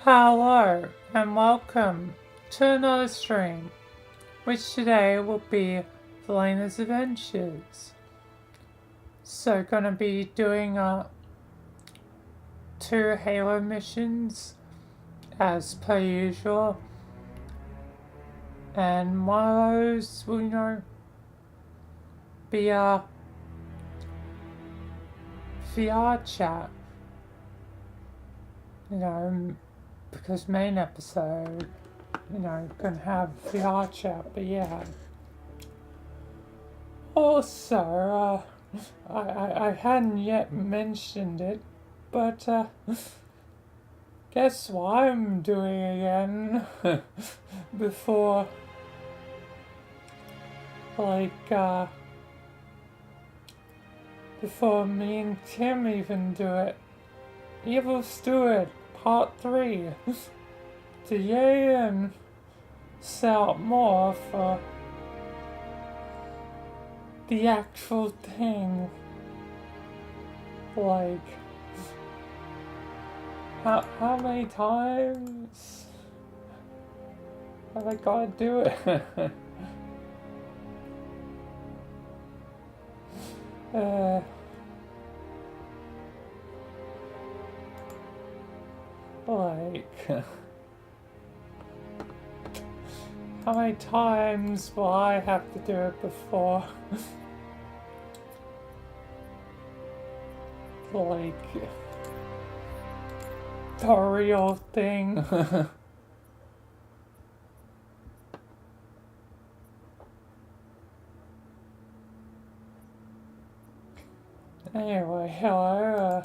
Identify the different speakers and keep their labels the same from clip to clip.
Speaker 1: Hello and welcome to another stream, which today will be Vilayna's Adventures. So gonna be doing two Halo missions as per usual, and one of those will be VR chat. Because main episode, gonna have VR chat, but yeah. Also, I hadn't yet mentioned it, but guess what I'm doing again? Before, before me and Tim even do it. Evil Steward, Part 3. To yay and sell more for the actual thing. How many times have I gotta do it? How many times will I have to do it before? The real thing. Anyway, hello.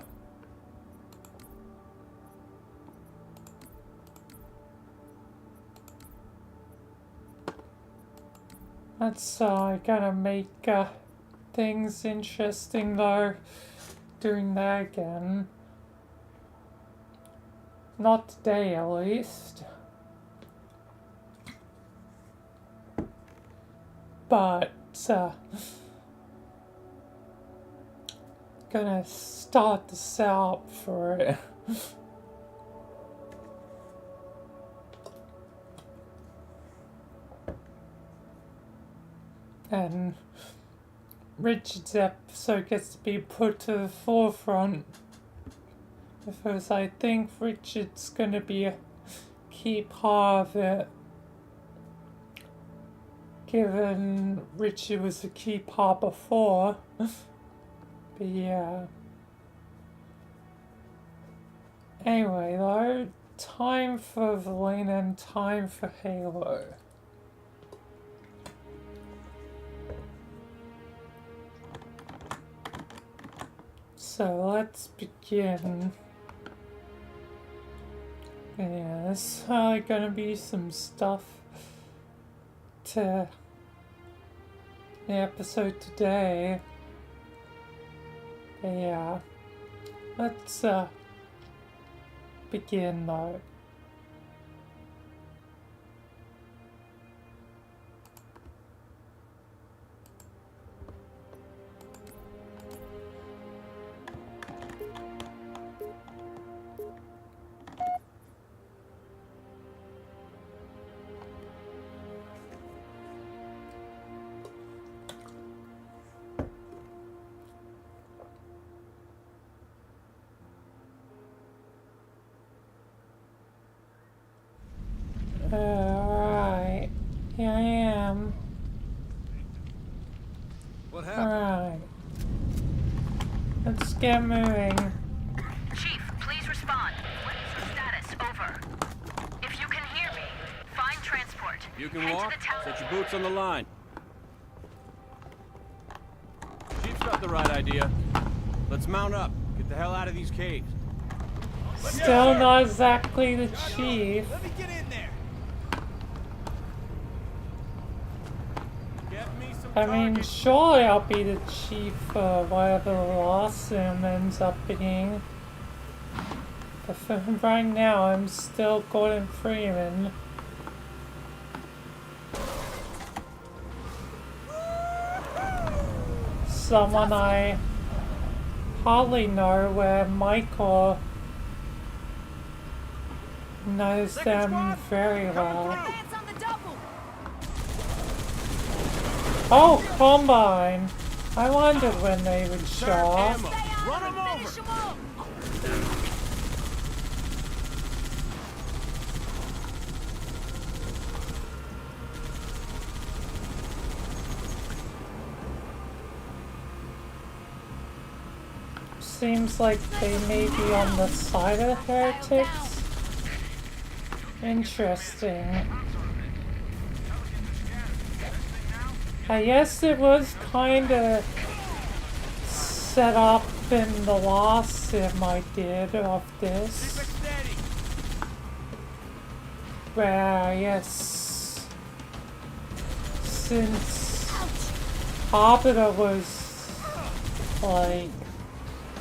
Speaker 1: That's gonna make things interesting though, doing that again. Not today at least. But gonna start this out for it. And Richard's episode gets to be put to the forefront because I think Richard's gonna be a key part of it, given Richard was a key part before. But yeah. Anyway though, time for Vilayna and time for Halo. So let's begin. Yeah, there's gonna be some stuff to the episode today. But yeah, let's begin though. Alright, here I am.
Speaker 2: What happened?
Speaker 1: Alright. Let's get moving.
Speaker 3: Chief, please respond. What is your status? Over. If you can hear me, find transport.
Speaker 2: You can
Speaker 3: Head
Speaker 2: walk?
Speaker 3: to the tower.
Speaker 2: Set your boots on the line. Chief's got the right idea. Let's mount up. Get the hell out of these caves.
Speaker 1: Still not exactly the chief.
Speaker 2: Let me get in there. Get me some
Speaker 1: I mean,
Speaker 2: targets.
Speaker 1: surely I'll be the chief for whatever the last sim ends up being. But for right now, I'm still Gordon Freeman. Someone I hardly know where Michael knows them very well.
Speaker 4: Advance on the double.
Speaker 1: Oh, Combine! I wondered when they would show up.
Speaker 2: Ammo.
Speaker 4: Stay on
Speaker 2: Run
Speaker 4: them
Speaker 2: 'em
Speaker 4: and finish
Speaker 2: over.
Speaker 4: 'em off.
Speaker 1: Seems like they may be on the side of heretics. Interesting. I guess it was kinda set up in the last sim I did of this.
Speaker 2: Keep it steady.
Speaker 1: Where I guess since Arbiter was like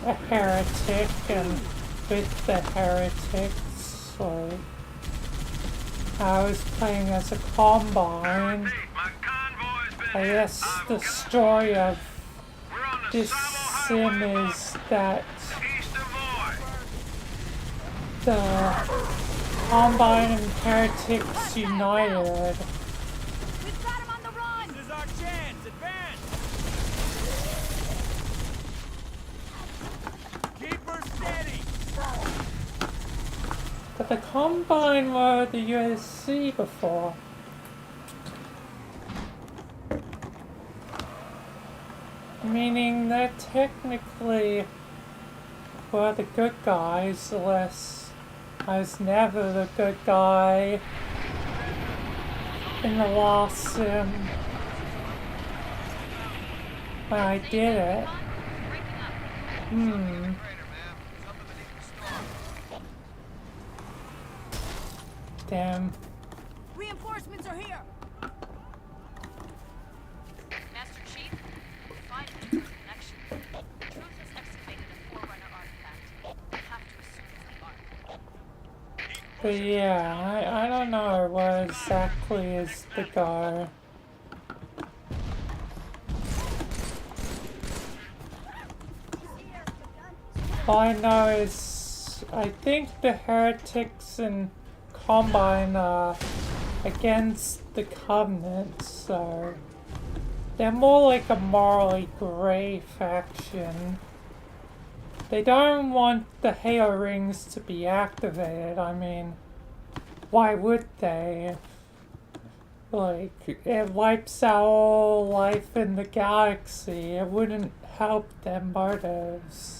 Speaker 1: a heretic and with the heretics, like I was playing as a Combine. I guess the story of this sim is that the Combine and heretics united.
Speaker 4: We've got him on the run.
Speaker 2: This is our chance. Advance. Keep her steady.
Speaker 1: But the Combine were the USC before. Meaning they're technically were the good guys, unless I was never the good guy in the last sim when I did it. Damn.
Speaker 4: Reinforcements are here.
Speaker 3: Master Chief, 5 minutes of connection. Truth has excavated a Forerunner artifact. We have to assume it's the Ark.
Speaker 1: But yeah, I don't know what exactly is the guy. All I know is I think the heretics and Combine are against the Covenant, so they're more like a morally grey faction. They don't want the Halo rings to be activated. I mean, why would they? Like, it wipes out all life in the galaxy. It wouldn't help their motives.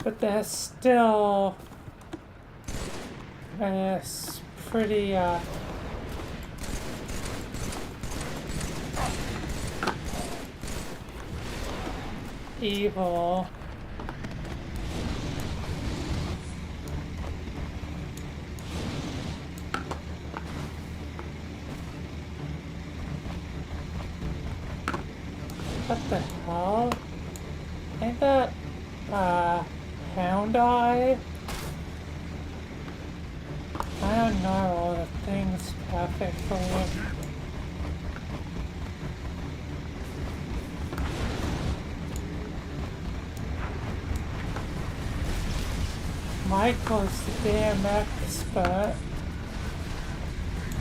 Speaker 1: But they're still, I guess, pretty, evil. What the hell? Ain't that, Hound Eye? I don't know all the things perfectly. Michael's the damn expert.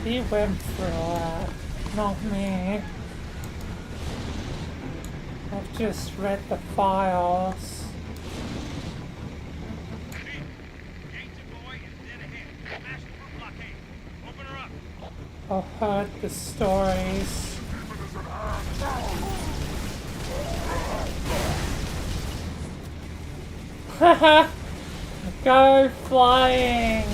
Speaker 1: He went through that, not me. I've just read the files. I've heard the stories. Haha! Go flying!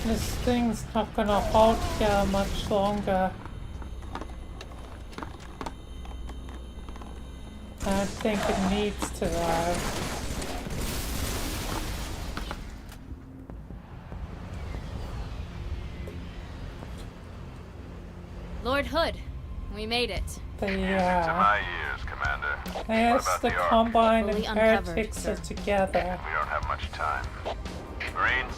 Speaker 1: This thing's not gonna hold together much longer. I think it needs to though.
Speaker 5: Lord Hood, we made it.
Speaker 6: To my ears, Commander.
Speaker 1: Yes,
Speaker 6: What about
Speaker 1: the
Speaker 6: the Ark?
Speaker 1: Combine and
Speaker 5: Fully uncovered,
Speaker 1: Heretics
Speaker 5: sir.
Speaker 1: are together.
Speaker 6: We don't have much time. Marines,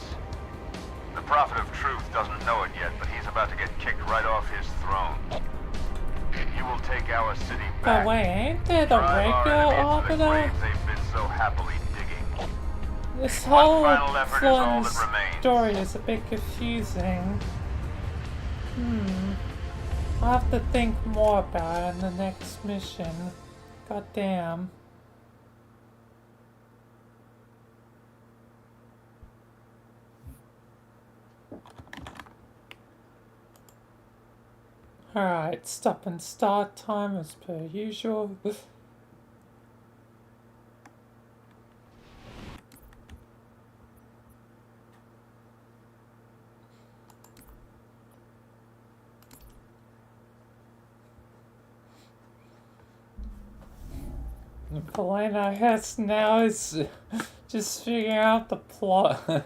Speaker 6: the Prophet of Truth doesn't know it yet, but he's about to get kicked right off his throne. You will take our city back.
Speaker 1: But wait, ain't there the
Speaker 6: Drive our
Speaker 1: regular
Speaker 6: enemy into the
Speaker 1: Arbiter?
Speaker 6: grave they've been so happily digging.
Speaker 1: This
Speaker 6: One
Speaker 1: whole
Speaker 6: final effort is all
Speaker 1: Flynn
Speaker 6: that remains.
Speaker 1: story is a bit confusing. I'll have to think more about it in the next mission. God damn. Alright, stop and start time as per usual. Vilayna has now is just figuring out the plot.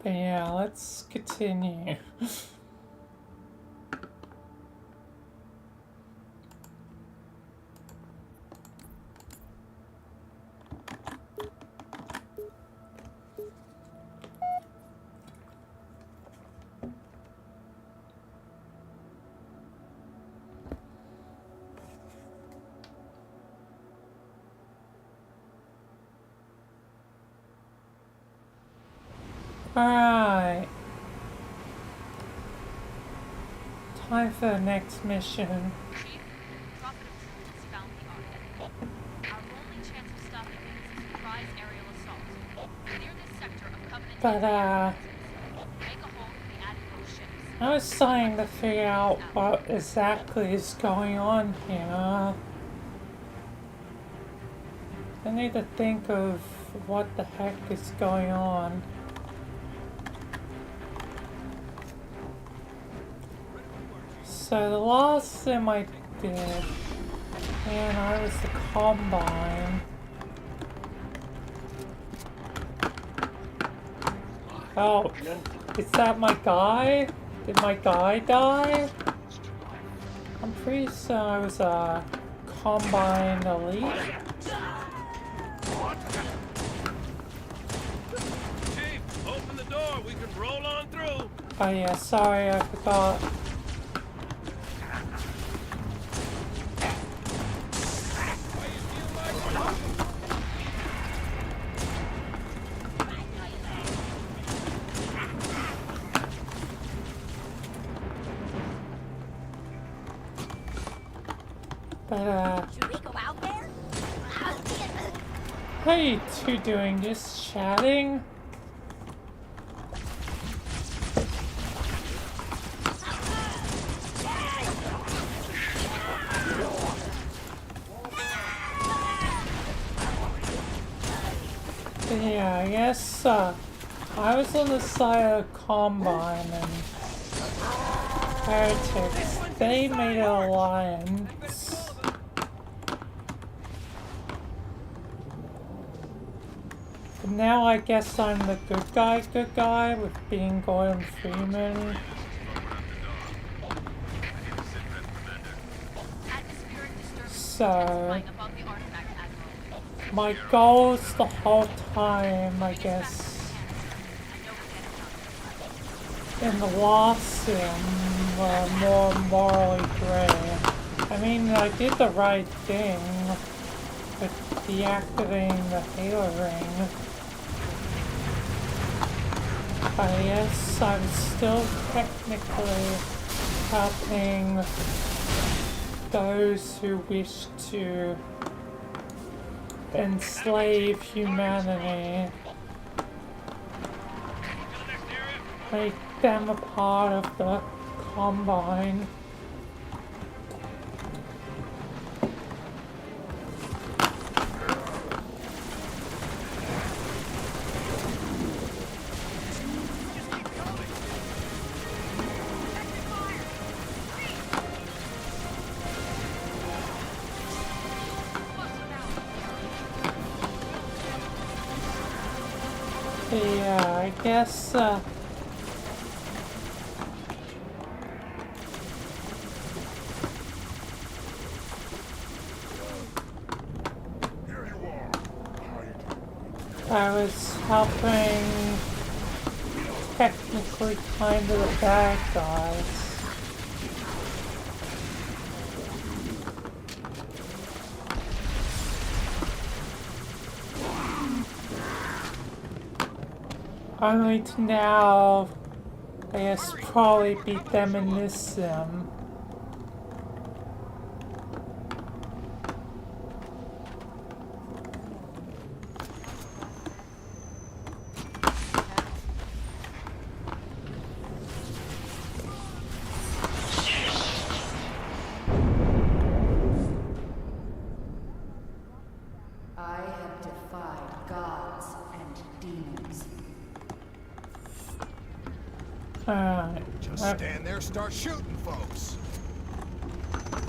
Speaker 1: But yeah, let's continue. Alright. Time for the next mission.
Speaker 3: Chief, Prophet of Truth has found the Ark. Our only chance of stopping him is a surprise aerial assault. Clear this sector of Covenant.
Speaker 1: But
Speaker 3: Make a hole in the Admiral ships.
Speaker 1: I was trying to figure out what exactly is going on here. I need to think of what the heck is going on. So the last sim I did, and I was the Combine. Oh, is that my guy? Did my guy die? I'm pretty sure I was a Combine Elite.
Speaker 2: Chief, open the door. We can roll on through.
Speaker 1: Oh yeah, sorry, I forgot. But
Speaker 4: Should we go out there?
Speaker 1: how you two doing? Just chatting? But yeah, I guess I was on the side of Combine and Heretics. They made an alliance. But now I guess I'm the good guy with being Gordon Freeman.
Speaker 3: Atmospheric disturbance
Speaker 1: So
Speaker 3: flying above the artifact, Admiral.
Speaker 1: my goals the whole time, I guess, in the last sim were more morally gray. I mean, I did the right thing with deactivating the Halo ring. But yes, I'm still technically helping those who wish to enslave humanity, make them a part of the combine. Yeah, I guess, I was helping technically kind of the bad guys. Only to now, I guess, probably beat them in this sim.
Speaker 4: I have defied gods and demons.
Speaker 1: Alright.
Speaker 7: Just stand there, start shooting folks.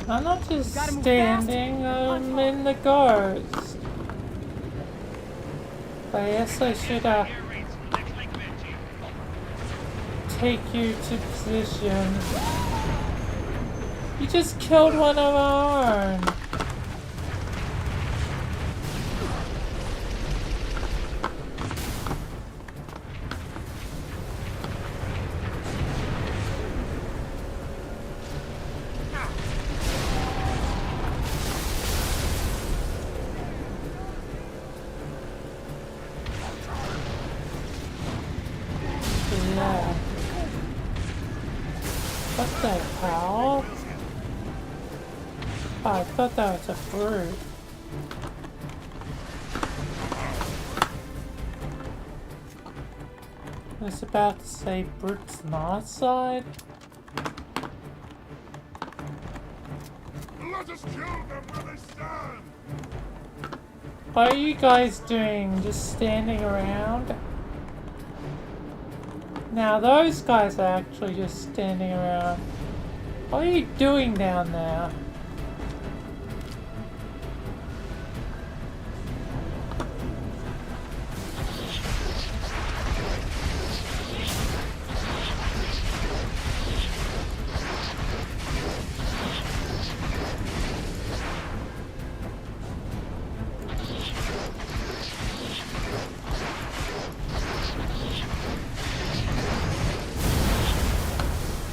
Speaker 1: I'm not just
Speaker 4: gotta move
Speaker 1: standing, I'm in the ghost. But I guess I should, take you to position. You just killed one of our own. Yeah. What the hell? Oh, I thought that was a fruit. I was about to say brutes on our side.
Speaker 7: Let us kill them where they stand.
Speaker 1: What are you guys doing? Just standing around? Now those guys are actually just standing around. What are you doing down there?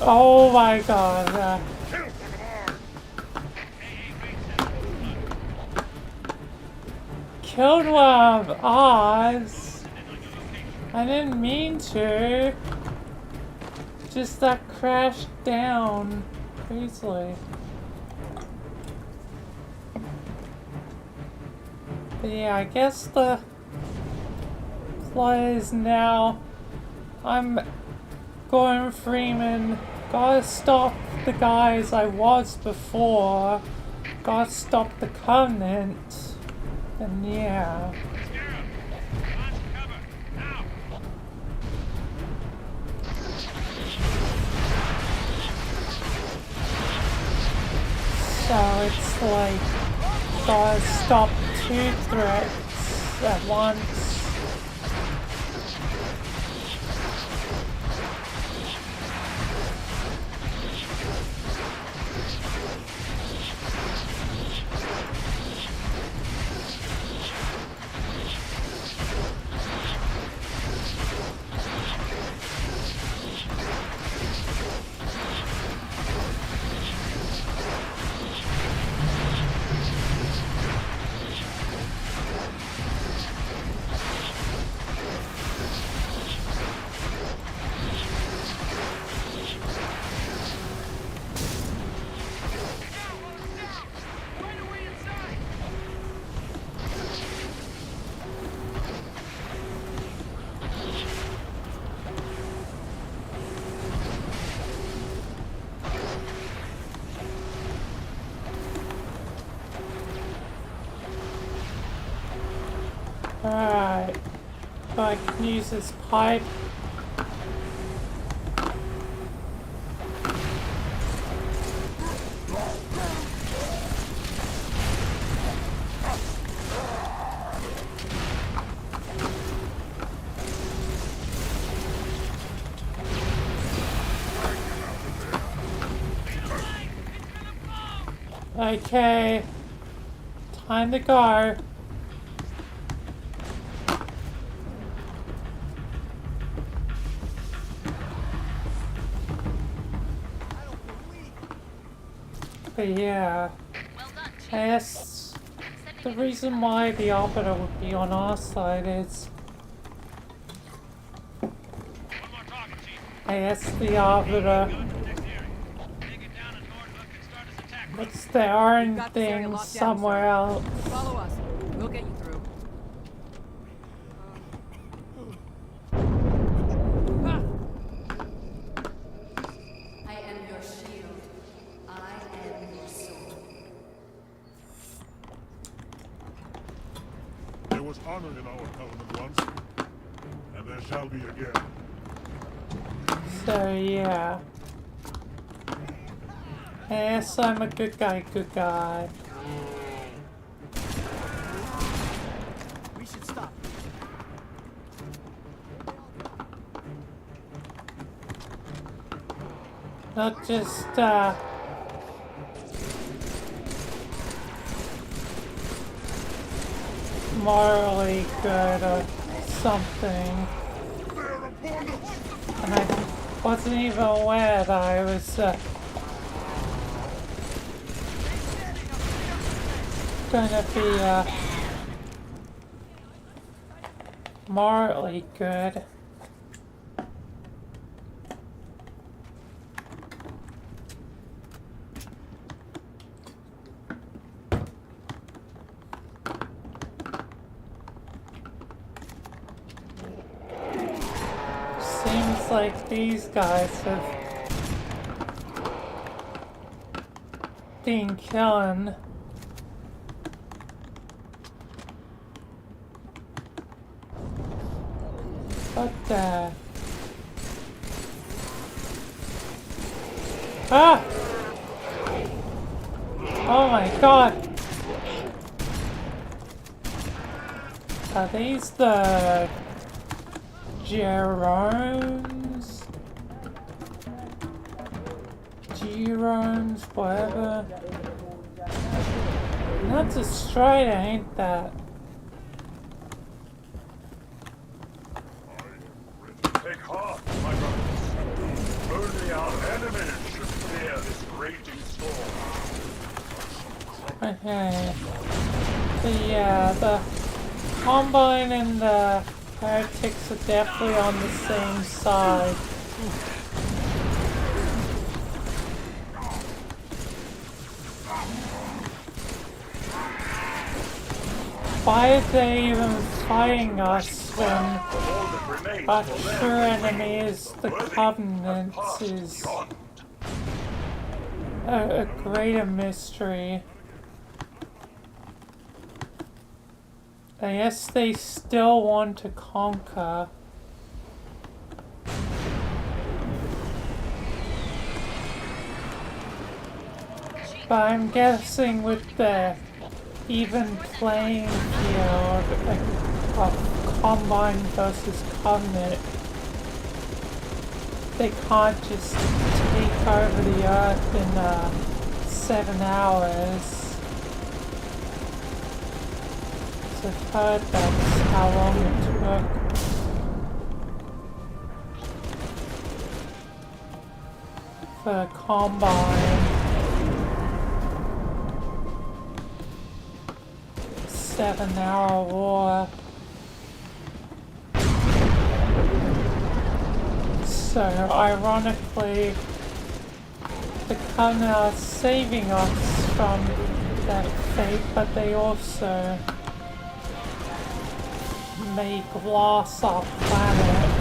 Speaker 1: Oh my god. Killed one of ours. I didn't mean to. Just that crashed down easily. But yeah, I guess the plot is now I'm Gordon Freeman. Gotta stop the guys I was before. Gotta stop the Covenant. And yeah. So it's like gotta stop two threats at once. I can use this pipe. Okay, time to go. But yeah,
Speaker 3: Well done, Chief.
Speaker 1: I guess the reason why the Arbiter would be on our side is I guess the Arbiter looks their own
Speaker 8: got this area
Speaker 1: things
Speaker 8: locked down,
Speaker 1: somewhere else.
Speaker 8: Follow us. We'll get you through.
Speaker 4: I am your shield. I am your sword.
Speaker 7: There was honor in our covenant once, and there shall be again.
Speaker 1: So yeah. Yes, I'm a good guy, good guy.
Speaker 8: We should stop.
Speaker 1: Not just, morally good or something. And I wasn't even aware that I was, gonna be, morally good. Seems like these guys have been killing. What the? Ah! Oh my god! Are these the Geromes? Geromes, whatever. That's a strider, ain't that?
Speaker 7: Take heart, my brothers. Only our enemies should fear this raging storm.
Speaker 1: Okay. So yeah, the Combine and the Heretics are definitely on the same side. Why are they even fighting us when our true enemy is the Covenant is a greater mystery. I guess they still want to conquer. But I'm guessing with the even playing field of Combine versus Covenant, they can't just take over the Earth in 7 hours. So I've heard that's how long it took. For Combine. 7-hour war. So, ironically, the Covenant are saving us from that fate, but they also may gloss our planet.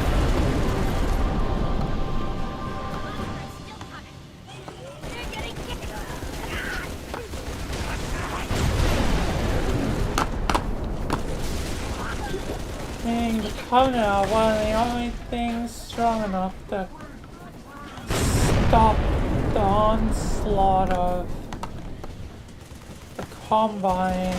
Speaker 1: Being the Covenant are one of the only things strong enough to stop the onslaught of the Combine.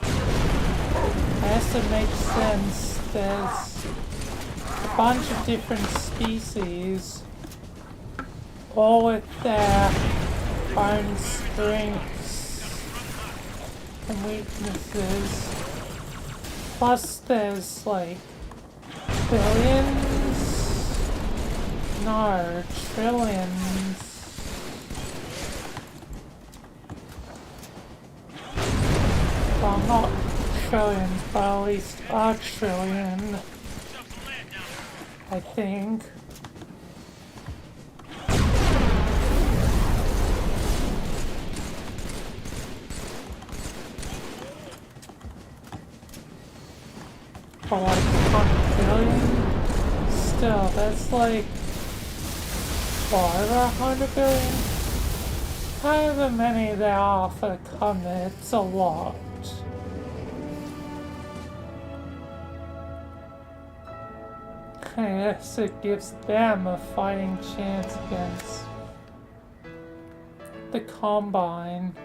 Speaker 1: I guess it makes sense. There's a bunch of different species, all with their own strengths and weaknesses. Plus there's like billions? No, trillions. Well, not trillions, but at least a trillion, I think. But like 100 billion? Still, that's like, what, over 100 billion? However many there are for the Covenant, it's a lot. I guess it gives them a fighting chance against the Combine.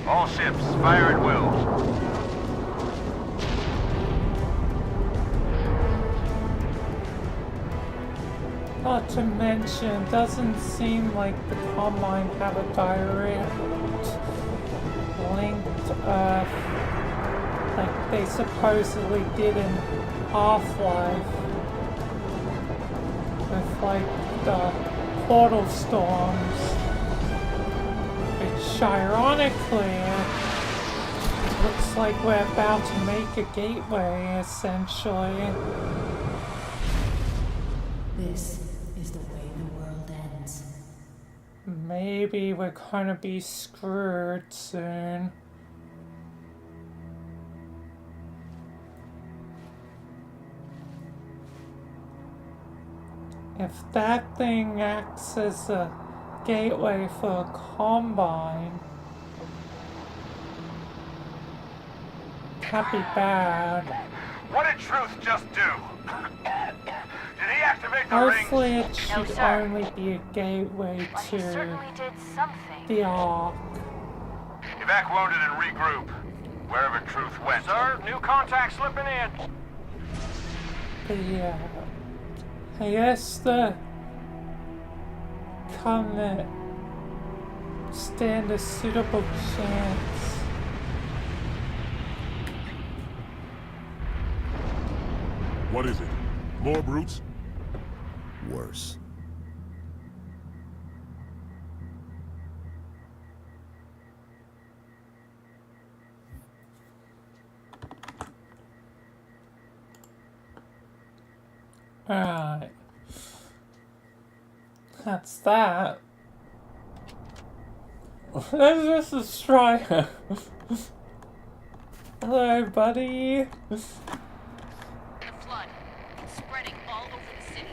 Speaker 6: All ships, fire at will.
Speaker 1: Not to mention, it doesn't seem like the Combine have a direct link to Earth like they supposedly did in Half-Life with like the portal storms, which ironically looks like we're about to make a gateway essentially.
Speaker 4: This is the way the world ends.
Speaker 1: Maybe we're gonna be screwed soon. If that thing acts as a gateway for a Combine, that'd be bad.
Speaker 6: What did Truth just do? Did he activate the rings?
Speaker 1: Hopefully it should
Speaker 3: sir.
Speaker 1: only be a gateway
Speaker 3: But he
Speaker 1: to
Speaker 3: certainly did something.
Speaker 1: the Ark.
Speaker 6: Evac wounded and regroup. Wherever Truth went. Sir, new contact slipping in.
Speaker 1: But yeah, I guess the Covenant stand a suitable chance.
Speaker 7: What is it? More brutes?
Speaker 9: Worse.
Speaker 1: Alright. That's that. There's just a striker. Hello, buddy.
Speaker 3: The flood. It's spreading all over the city.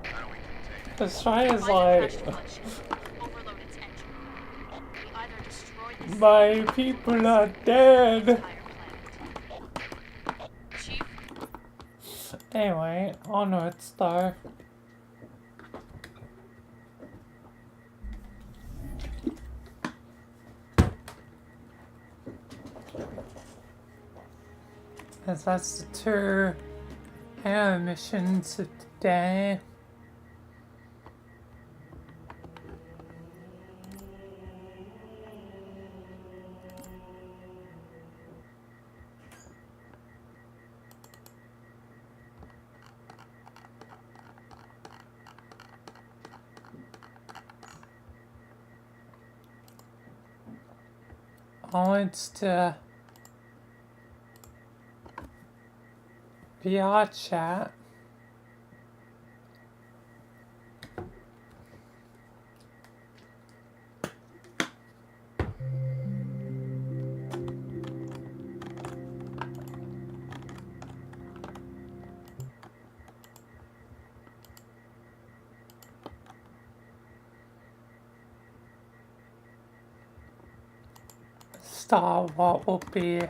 Speaker 6: How do we contain it?
Speaker 1: The striker's
Speaker 3: Find a
Speaker 1: like,
Speaker 3: crashed floodship. Overload its engine. We either destroy the city
Speaker 1: my people are dead.
Speaker 3: or the entire planet. Chief,
Speaker 1: Anyway, onwards though. As that's the two air missions of today. Onwards to VR chat. start what will be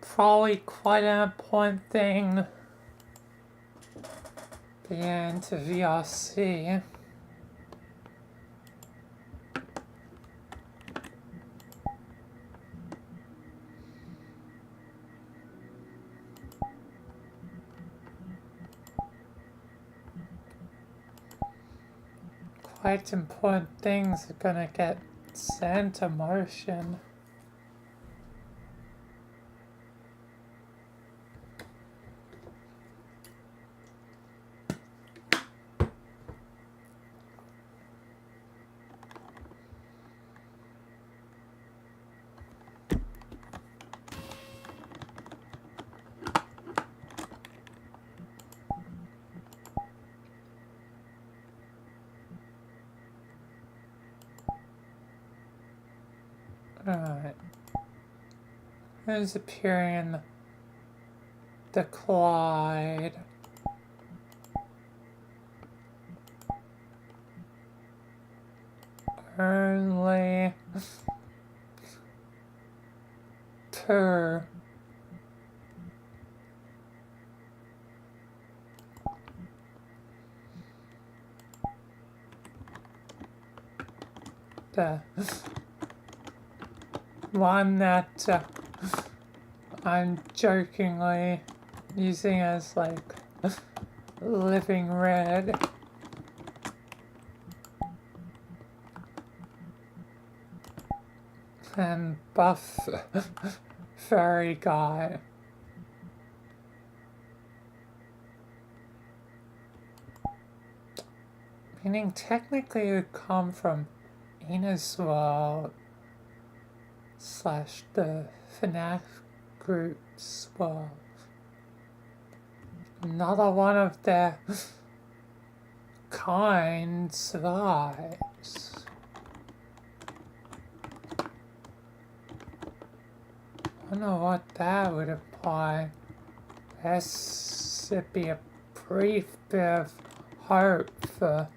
Speaker 1: probably quite an important thing the end to VRC. Quite important things are gonna get sent to motion. Alright. Who's appearing in the Clyde? Only two. The one that I'm jokingly using as like living red. And buff furry guy. Meaning technically it would come from Ina's world / the FNAF group's world. Another one of their kind survives. I don't know what that would imply. Guess it'd be a brief bit of hope for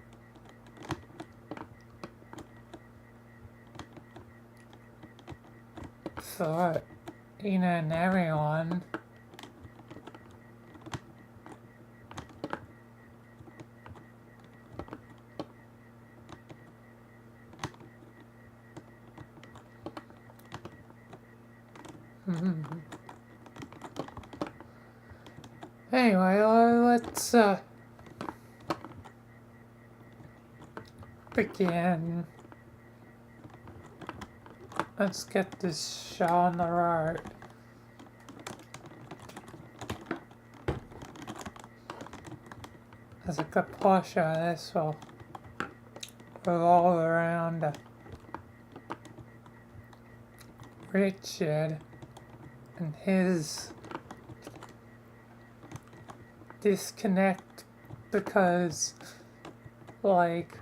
Speaker 1: Ina and everyone. Anyway, let's begin. Let's get this show on the road. There's a good portion of this will revolve around Richard and his disconnect, because like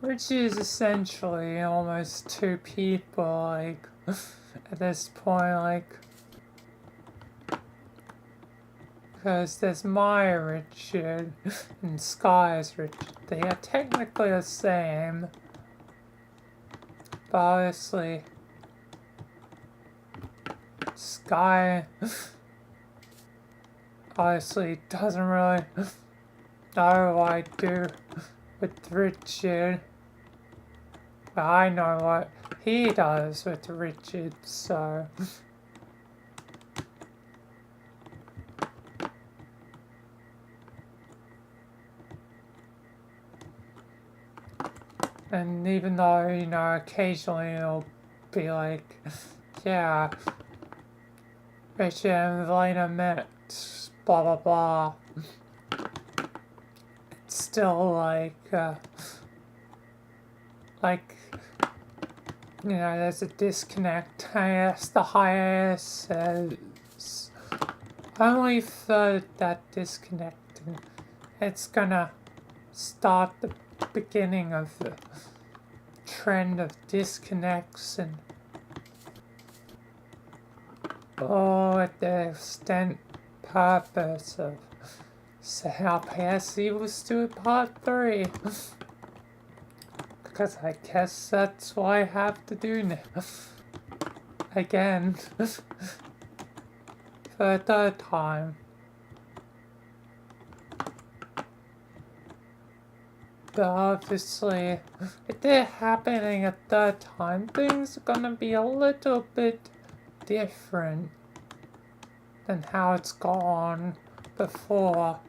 Speaker 1: Richie is essentially almost two people, like at this point, like because there's my Richard and Sky's Richard. They are technically the same, but obviously Sky obviously doesn't really know what I do with Richard. But I know what he does with Richard, so and even though, you know, occasionally it'll be like, yeah, Richard and Vilayna met, blah blah blah. It's still like, you know, there's a disconnect. I guess the hiatus is only for that disconnect, and it's gonna start the beginning of the trend of disconnects and at the extent purpose of how PSC was doing part 3. Because I guess that's what I have to do now. again. For a third time. But obviously, if they're happening a third time, things are gonna be a little bit different than how it's gone before.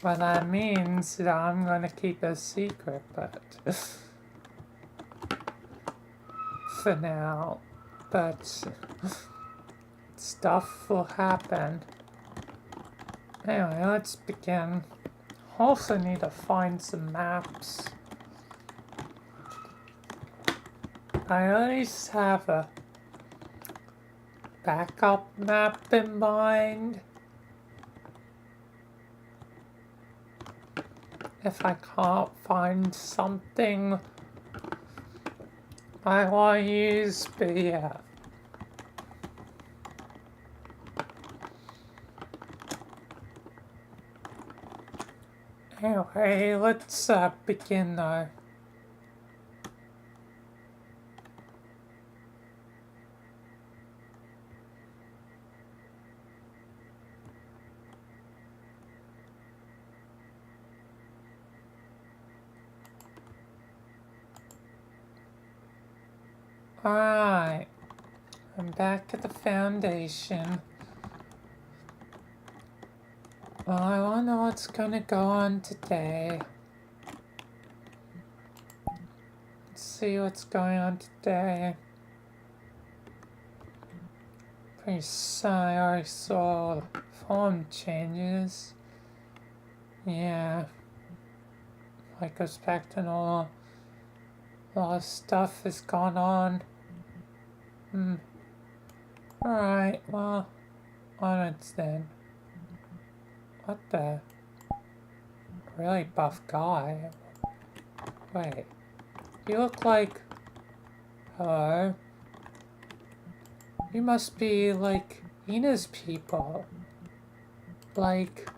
Speaker 1: Well, that means that I'm gonna keep it a secret, but for now. But stuff will happen. Anyway, let's begin. Also need to find some maps. I at least have a backup map in mind. If I can't find something I want to use, but yeah. Anyway, let's begin though. Alright, I'm back at the foundation. Well, I wonder what's gonna go on today. Let's see what's going on today. Pretty soon I already saw form changes. Yeah. Like goes back to normal. A lot of stuff has gone on. Alright, well, onwards then. What the? Really buff guy. Wait. You look like... Hello? You must be like Ina's people. Like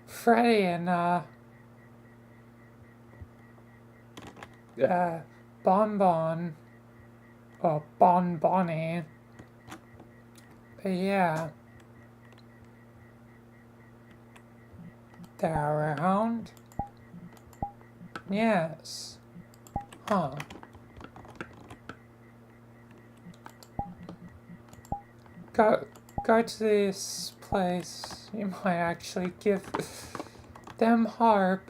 Speaker 1: Freddy and Bonbon or Bonbonnie. But yeah, they're around. Yes. Huh. Go to this place. You might actually give them hope.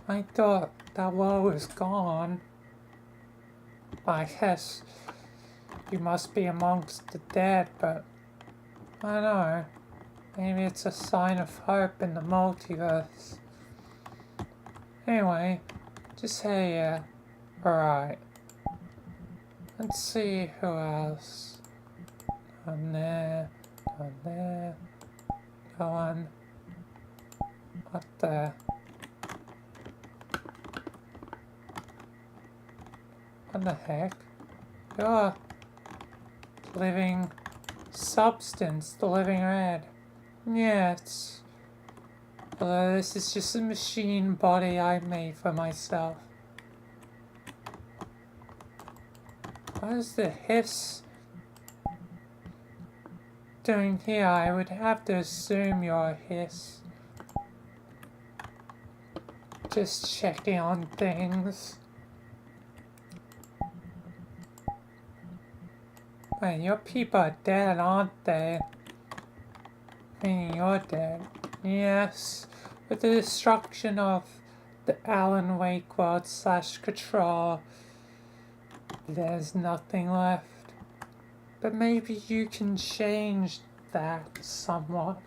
Speaker 1: I thought that world was gone. I guess you must be amongst the dead, but I don't know. Maybe it's a sign of hope in the multiverse. Anyway, just say yeah. Alright. Let's see who else. Down there, go on. What the? What the heck? You're living substance, the living red. Yes. Although this is just a machine body I made for myself. What is the hiss doing here? I would have to assume you're a hiss. Just checking on things. Wait, your people are dead, aren't they? Meaning you're dead. Yes, with the destruction of the Alan Wake world / Control, there's nothing left. But maybe you can change that somewhat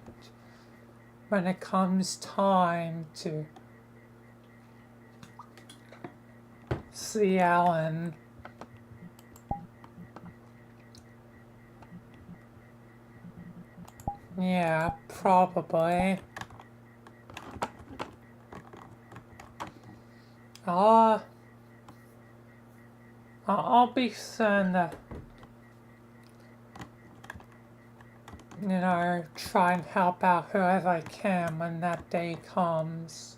Speaker 1: when it comes time to see Alan. Yeah, probably. I'll be certain that you know, try and help out whoever I can when that day comes.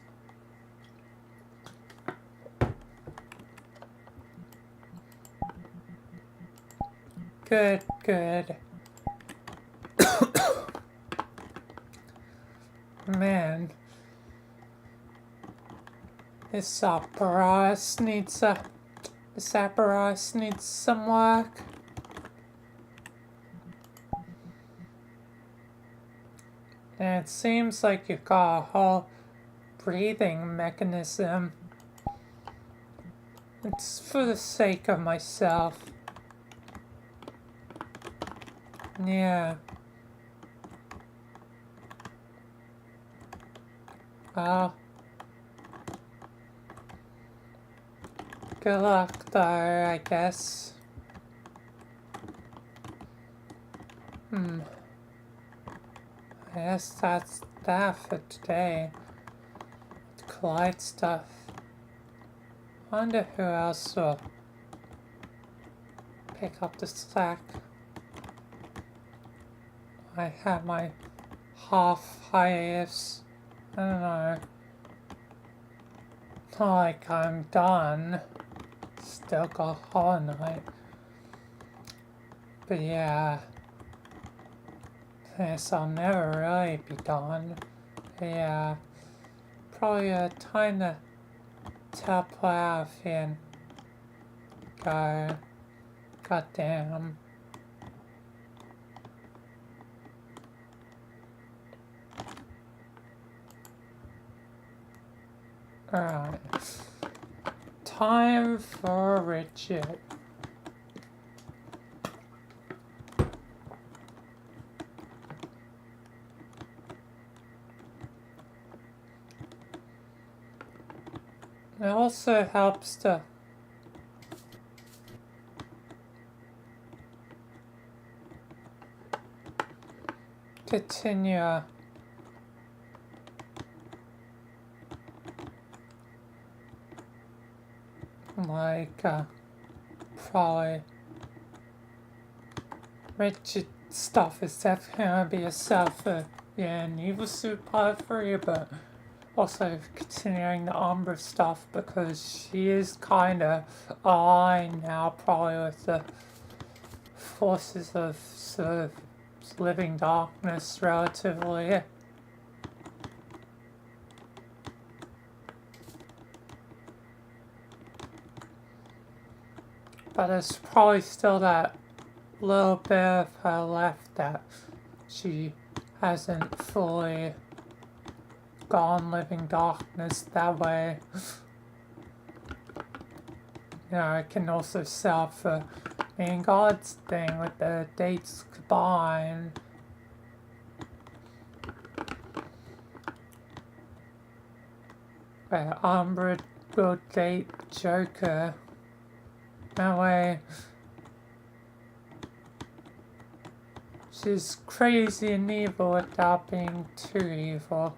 Speaker 1: Good, good. Man, this apparatus needs some work. And it seems like you've got a whole breathing mechanism. It's for the sake of myself. Yeah. Well, good luck though, I guess. I guess that's that for today. The Clyde stuff. Wonder who else will pick up the slack. I had my half hiatus. I don't know. Not like I'm done. Still got Hollow Knight. But yeah. Guess I'll never really be done. Yeah. Probably time to teleport out of here and go. Goddamn. Alright. Time for Richard. It also helps to continue like probably Richard stuff is definitely gonna be a self an evil suit part for you, but also continuing the Umbra stuff because she is kinda aligned now probably with the forces of sort of living darkness relatively. But there's probably still that little bit of her left that she hasn't fully gone living darkness that way. You know, I can also sell for being God's thing with the dates combined. Where Umbra will date Joker. That way, she's crazy and evil without being too evil.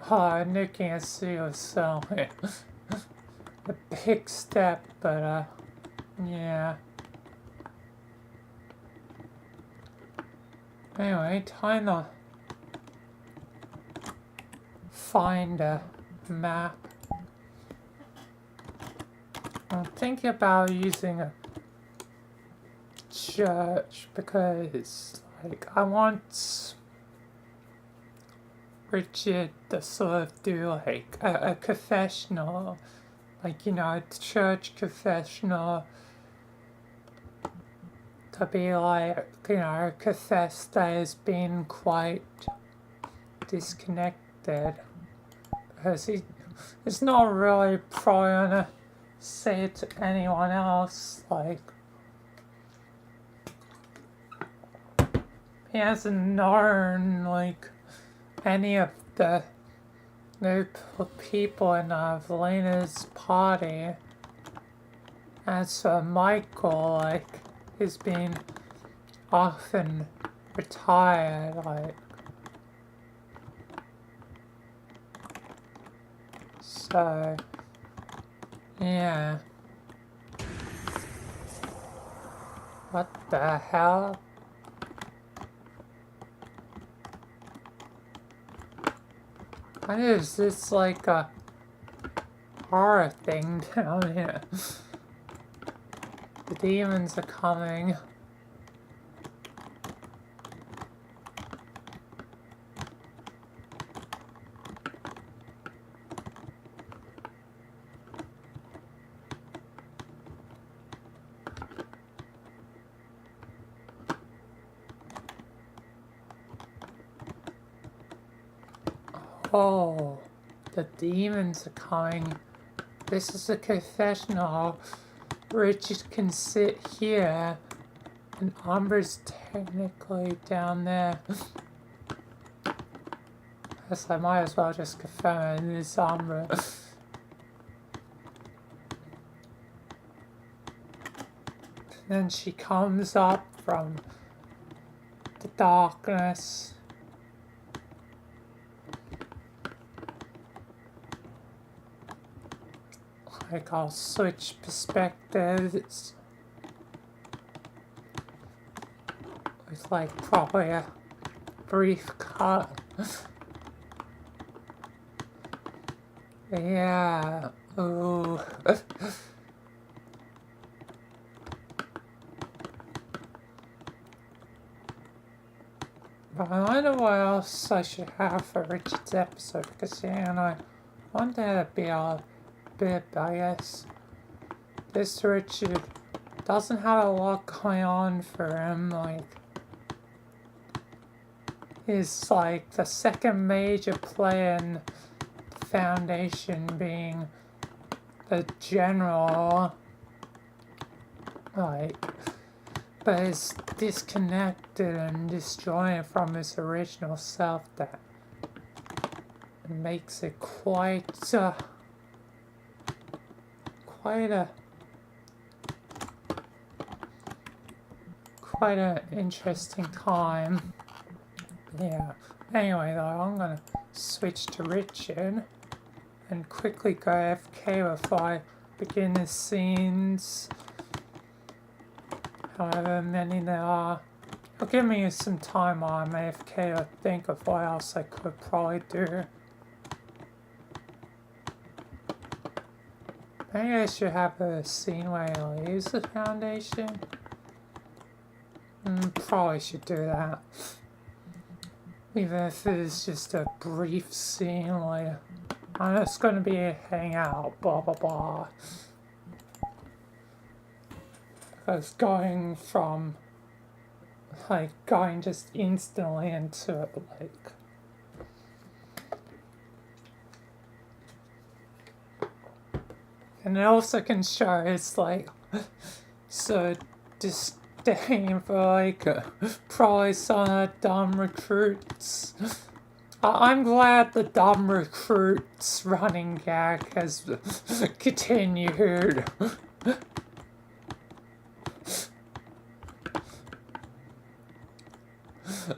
Speaker 1: Oh, Nick and Sue was so a big step, but yeah. Anyway, time to find a map. I'm thinking about using a church because, like, I want Richard to sort of do, like, a confessional, like, you know, a church confessional to be, like, you know, confess that he's been quite disconnected because he's not really probably gonna say it to anyone else, like, he hasn't known, like, any of the new people in Vilayna's party. As for Michael, like, he's been often retired, like, so, yeah. What the hell? Why is this like a horror thing down here? The demons are coming. Oh, the demons are coming. This is a confessional. Richard can sit here, and Umber's technically down there. Guess I might as well just confirm this Umber. Then she comes up from the darkness. Like, I'll switch perspectives with like probably a brief cut. Yeah. Ooh. But I wonder what else I should have for Richard's episode, because yeah, and I want there to be a bit, I guess. This Richard doesn't have a lot going on for him, like, he's like the second major player in the Foundation, being the general, like, but is disconnected and disjointed from his original self. That makes it quite an interesting time. Yeah. Anyway, though, I'm gonna switch to Richard and quickly go AFK before I begin the scenes. However many there are. It'll give me some time while I'm AFK to think of what else I could probably do. Maybe I should have a scene where he leaves the Foundation. Probably should do that. Even if it's just a brief scene, like, I'm just gonna be a hangout, blah blah blah. Because going from, like, going just instantly into it, like, and it also can show it's like so disdain for like probably some of the dumb recruits. I'm glad the dumb recruits running gag has continued.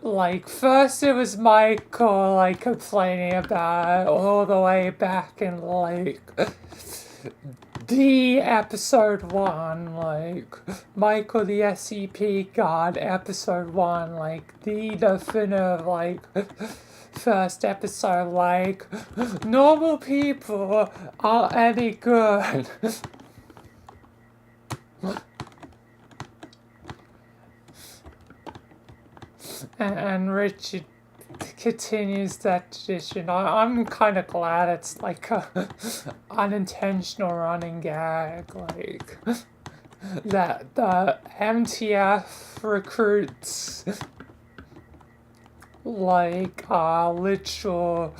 Speaker 1: Like, first it was Michael, like, complaining about it all the way back in, like, the episode 1, like, Michael the SCP God, episode 1, like, the definitive, like, first episode, like, normal people are any good. And Richard continues that tradition. I'm kind of glad it's like a unintentional running gag, like that the MTF recruits like literal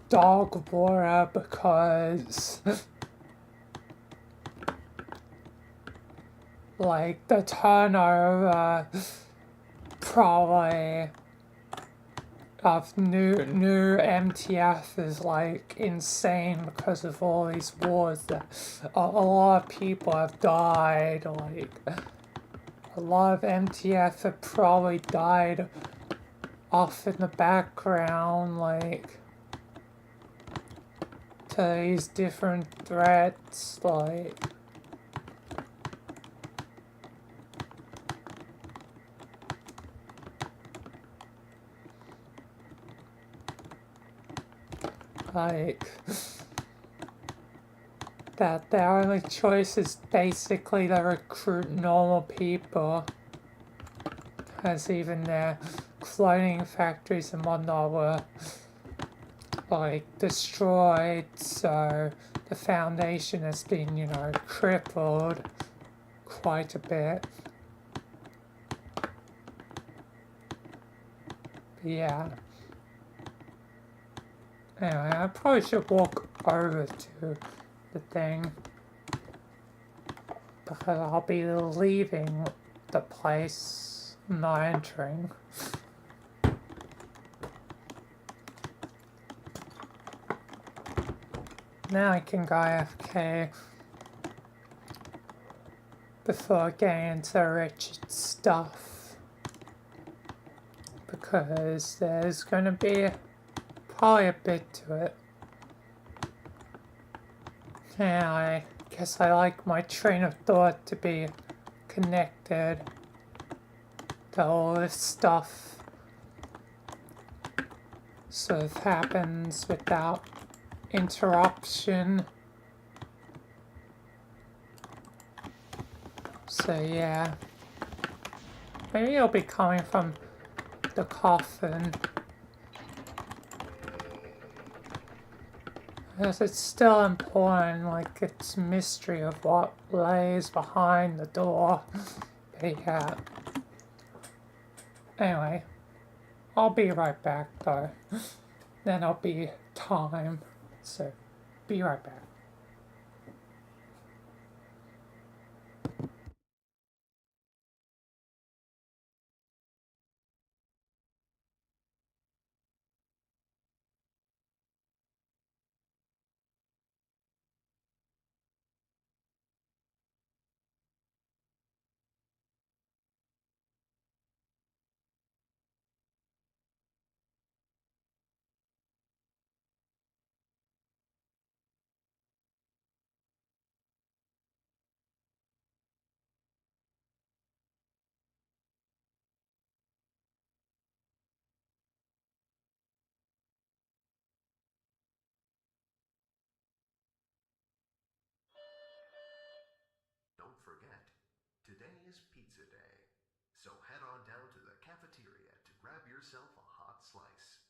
Speaker 1: dog water because like the turnover probably of new MTF is like insane because of all these wars that a lot of people have died. Like a lot of MTF have probably died off in the background, like to these different threats, like. like that their only choice is basically to recruit normal people, as even their cloning factories and whatnot were like destroyed, so the foundation has been, you know, crippled quite a bit. But yeah. Anyway, I probably should walk over to the thing because I'll be leaving the place, not entering. Now I can go AFK before getting into Richard's stuff, because there's going to be probably a bit to it. And I guess I like my train of thought to be connected to all this stuff sort of happens without interruption. So yeah, maybe it'll be coming from the coffin, because it's still important, like it's mystery of what lays behind the door. But yeah, anyway, I'll be right back though. Then I'll be time, so be right back.
Speaker 10: Don't forget, today is pizza day. So head on down to the cafeteria to grab yourself a hot slice.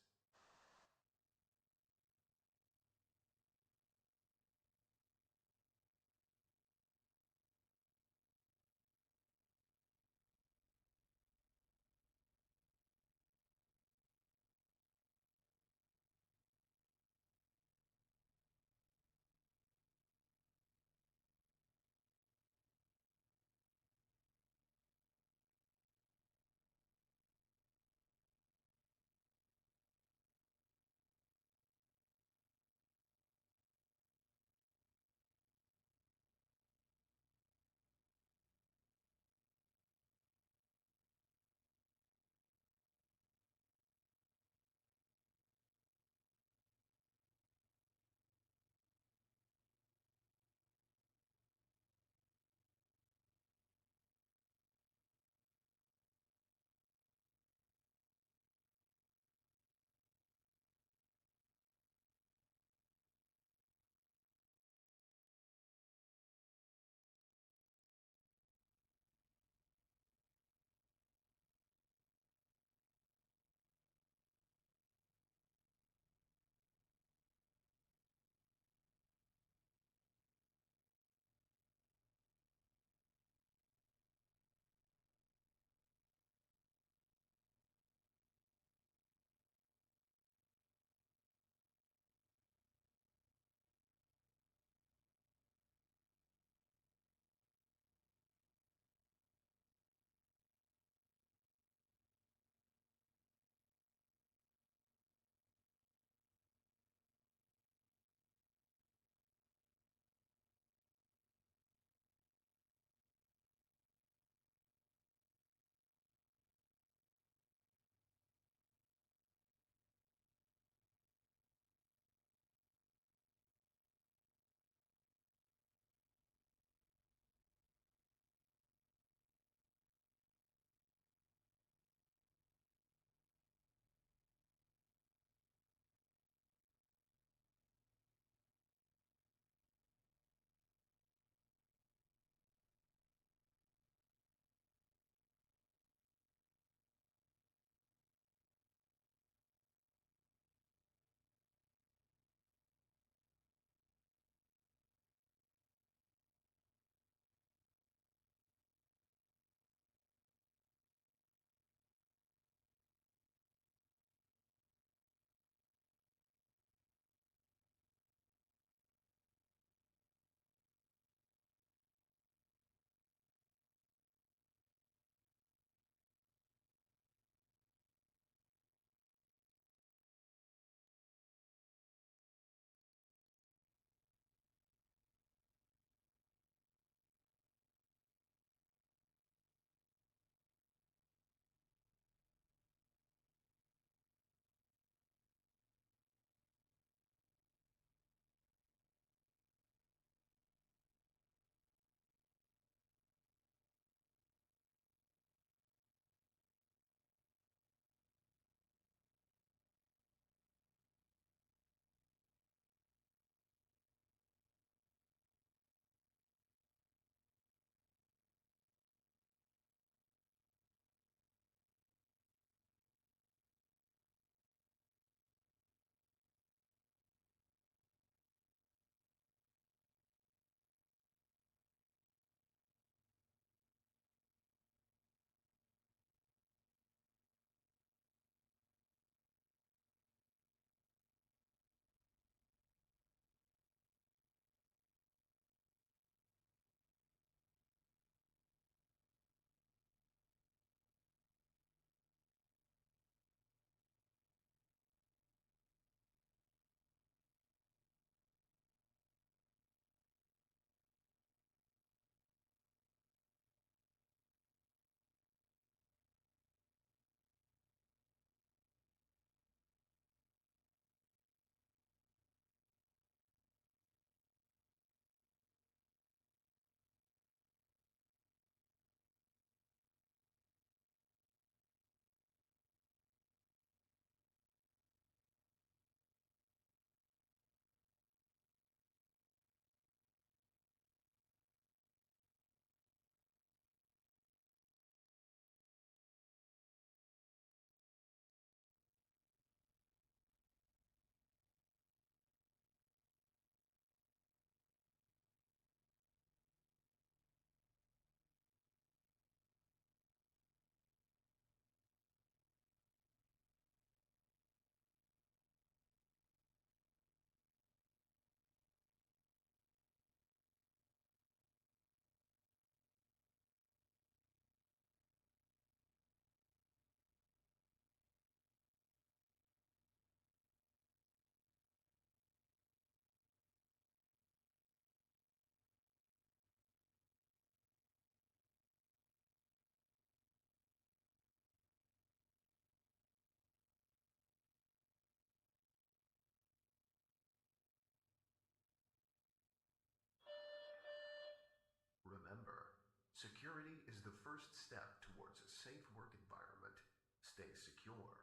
Speaker 10: is the first step towards a safe work environment. Stay secure.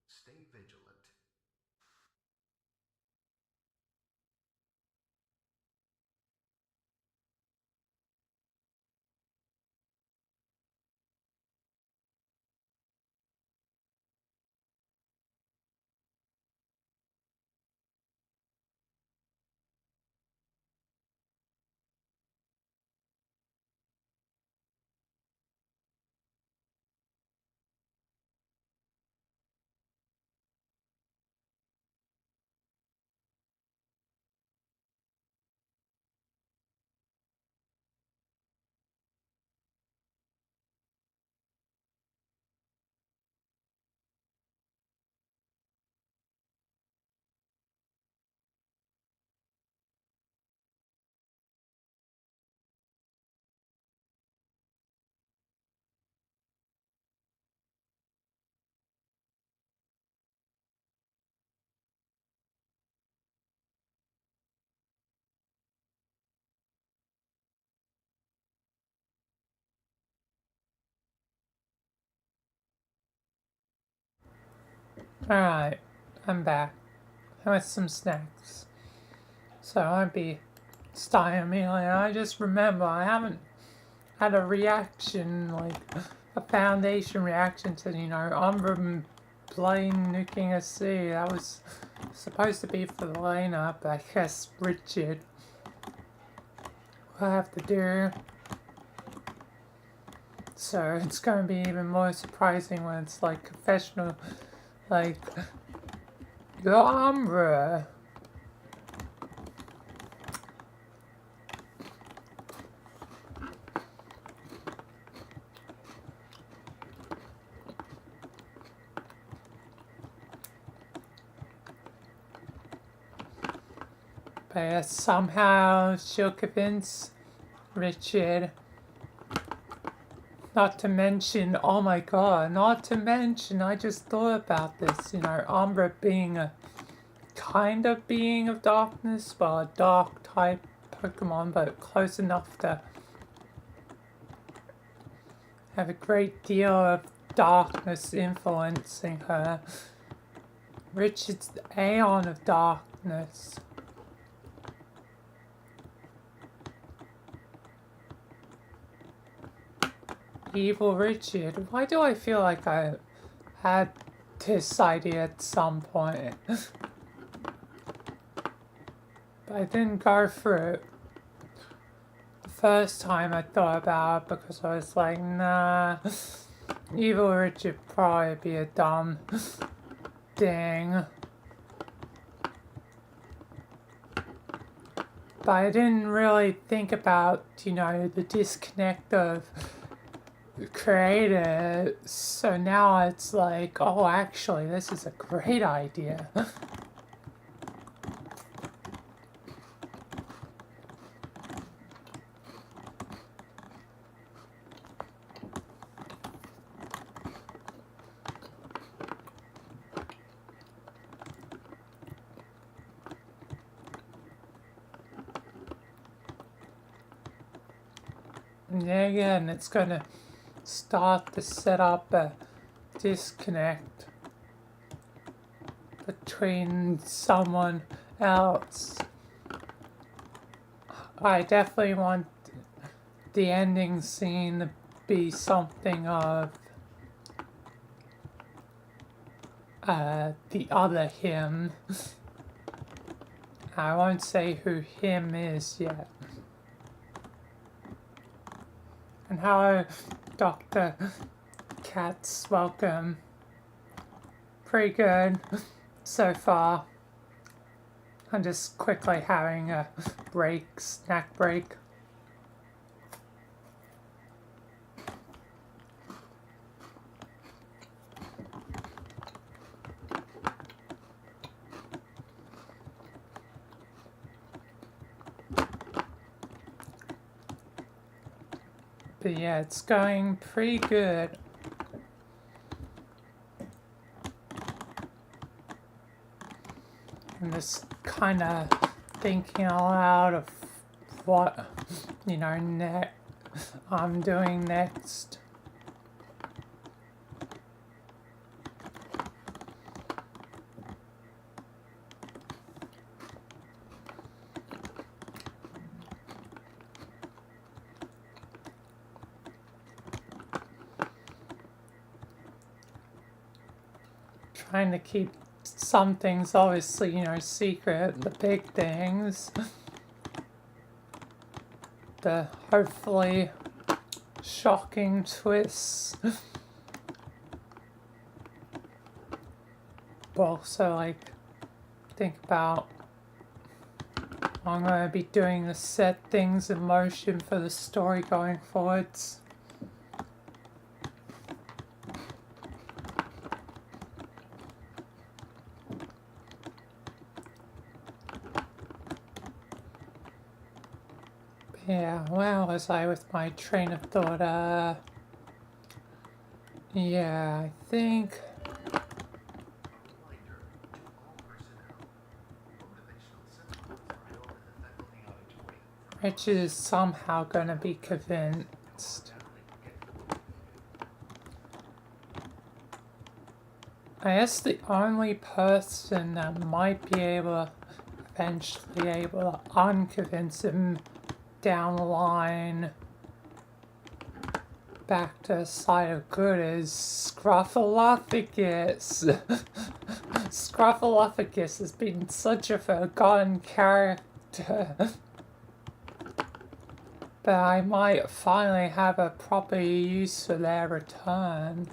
Speaker 10: Stay vigilant.
Speaker 1: Alright, I'm back. I had some snacks. So I won't be starting immediately. I just remember I haven't had a reaction, like a foundation reaction to, Umbra Blaine nuking a city. That was supposed to be for Vilayna, but I guess Richard will have to do. So it's going to be even more surprising when it's like confessional, like, you're Umbra. But somehow she'll convince Richard. Not to mention, oh my god, not to mention, I just thought about this, Umbra being a kind of being of darkness, well, a dark type Pokemon, but close enough to have a great deal of darkness influencing her. Richard's the Aeon of darkness. Evil Richard. Why do I feel like I had this idea at some point? But I didn't go through it. The first time I thought about it because I was like, nah, Evil Richard probably be a dumb thing. But I didn't really think about, the disconnect of creator, so now it's like, oh, actually, this is a great idea. And yeah, again, it's gonna start to set up a disconnect between someone else. I definitely want the ending scene to be something of the other him. I won't say who him is yet. And hello, Dr. Katz, welcome. Pretty good so far. I'm just quickly having a snack break. But yeah, it's going pretty good. I'm just kind of thinking aloud of what, I'm doing next. Trying to keep some things obviously, secret, the big things. The hopefully shocking twists. But also, like, think about I'm going to be doing to set things in motion for the story going forwards. Yeah, where was I with my train of thought? Yeah, I think
Speaker 10: Reminder to all personnel. Motivational symbols are held in the faculty auditorium from
Speaker 1: Richard is somehow gonna be convinced. I guess the only person that might be eventually able to unconvince him down the line back to the side of good is Scruffalophagus. Scruffalophagus has been such a forgotten character. But I might finally have a proper use for their return.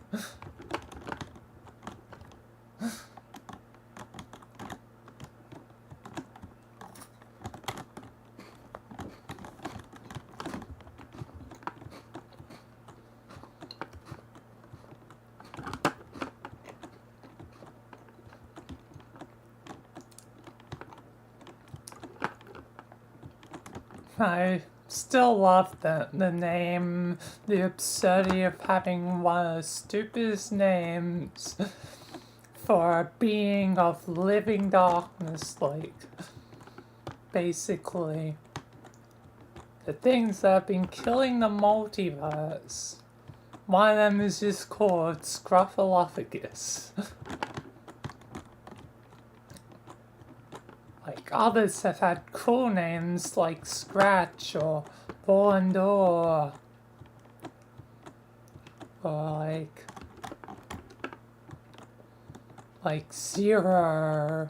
Speaker 1: I still love the name, the absurdity of having one of the stupidest names for a being of living darkness, like, basically. The things that have been killing the multiverse. One of them is just called Scruffalophagus. Like, others have had cool names like Scratch or Bondor. Or like Zero.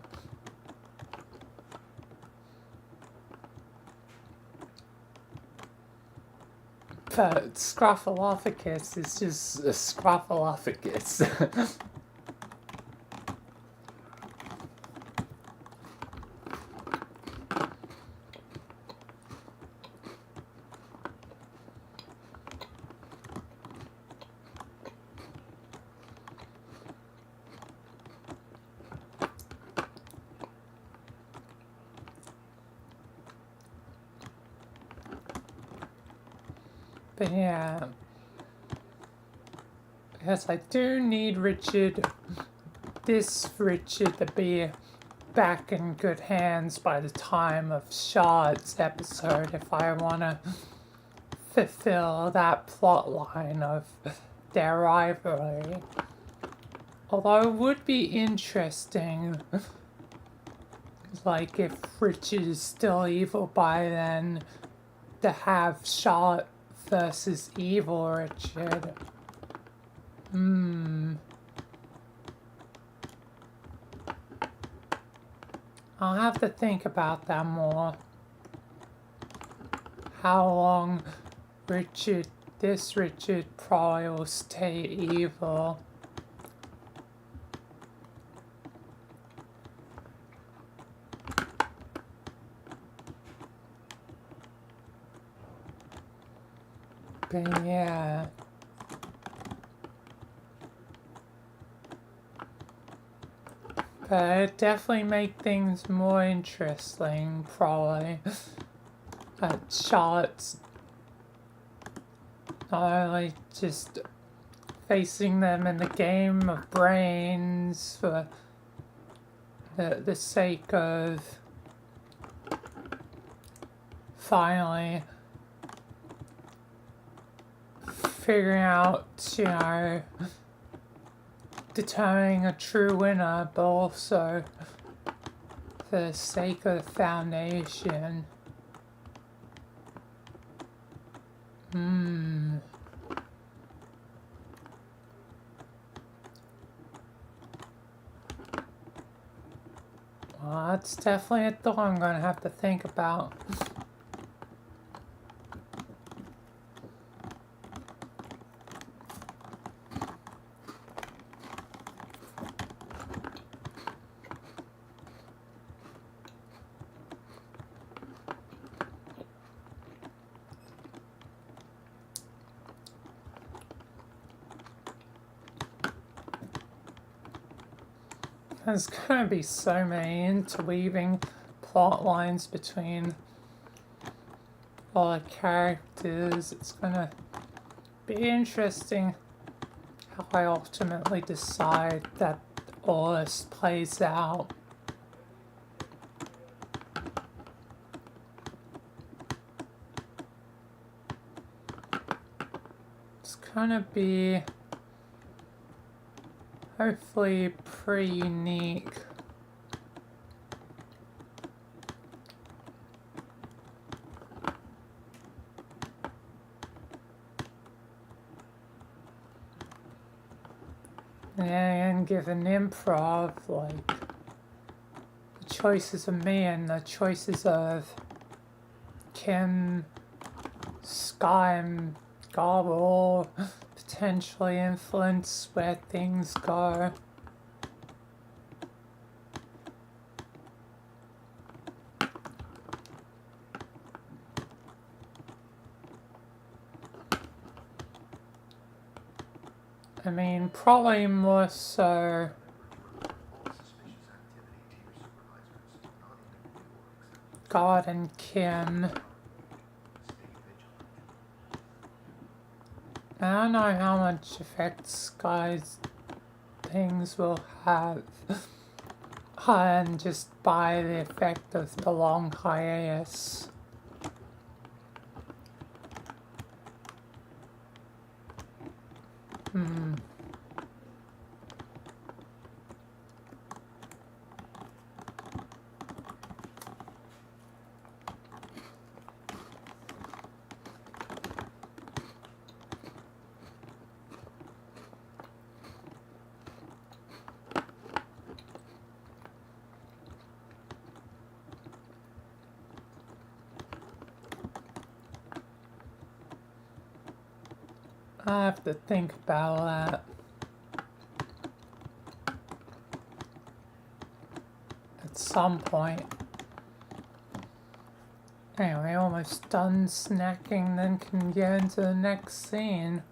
Speaker 1: But Scruffalophagus is just a Scruffalophagus. But yeah, because I do need this Richard to be back in good hands by the time of Shard's episode if I want to fulfill that plot line of their rivalry. Although it would be interesting, like, if Richard is still evil by then, to have Charlotte versus evil Richard. I'll have to think about that more. How long this Richard probably will stay evil. But yeah. But it definitely make things more interesting, probably. Charlotte's not only just facing them in the game of brains for the sake of finally figuring out, determining a true winner, but also for the sake of the Foundation. Well, that's definitely a thought I'm gonna have to think about. There's gonna be so many interweaving plot lines between all the characters. It's gonna be interesting how I ultimately decide that all this plays out. It's gonna be hopefully pretty unique. And given improv, like the choices of me and the choices of Kim, Sky, and God will all potentially influence where things go. I mean, probably more so God and Kim. I don't know how much effect Sky's things will have, and just by the effect of the long hiatus. I have to think about that. At some point. Anyway, almost done snacking, then can get into the next scene.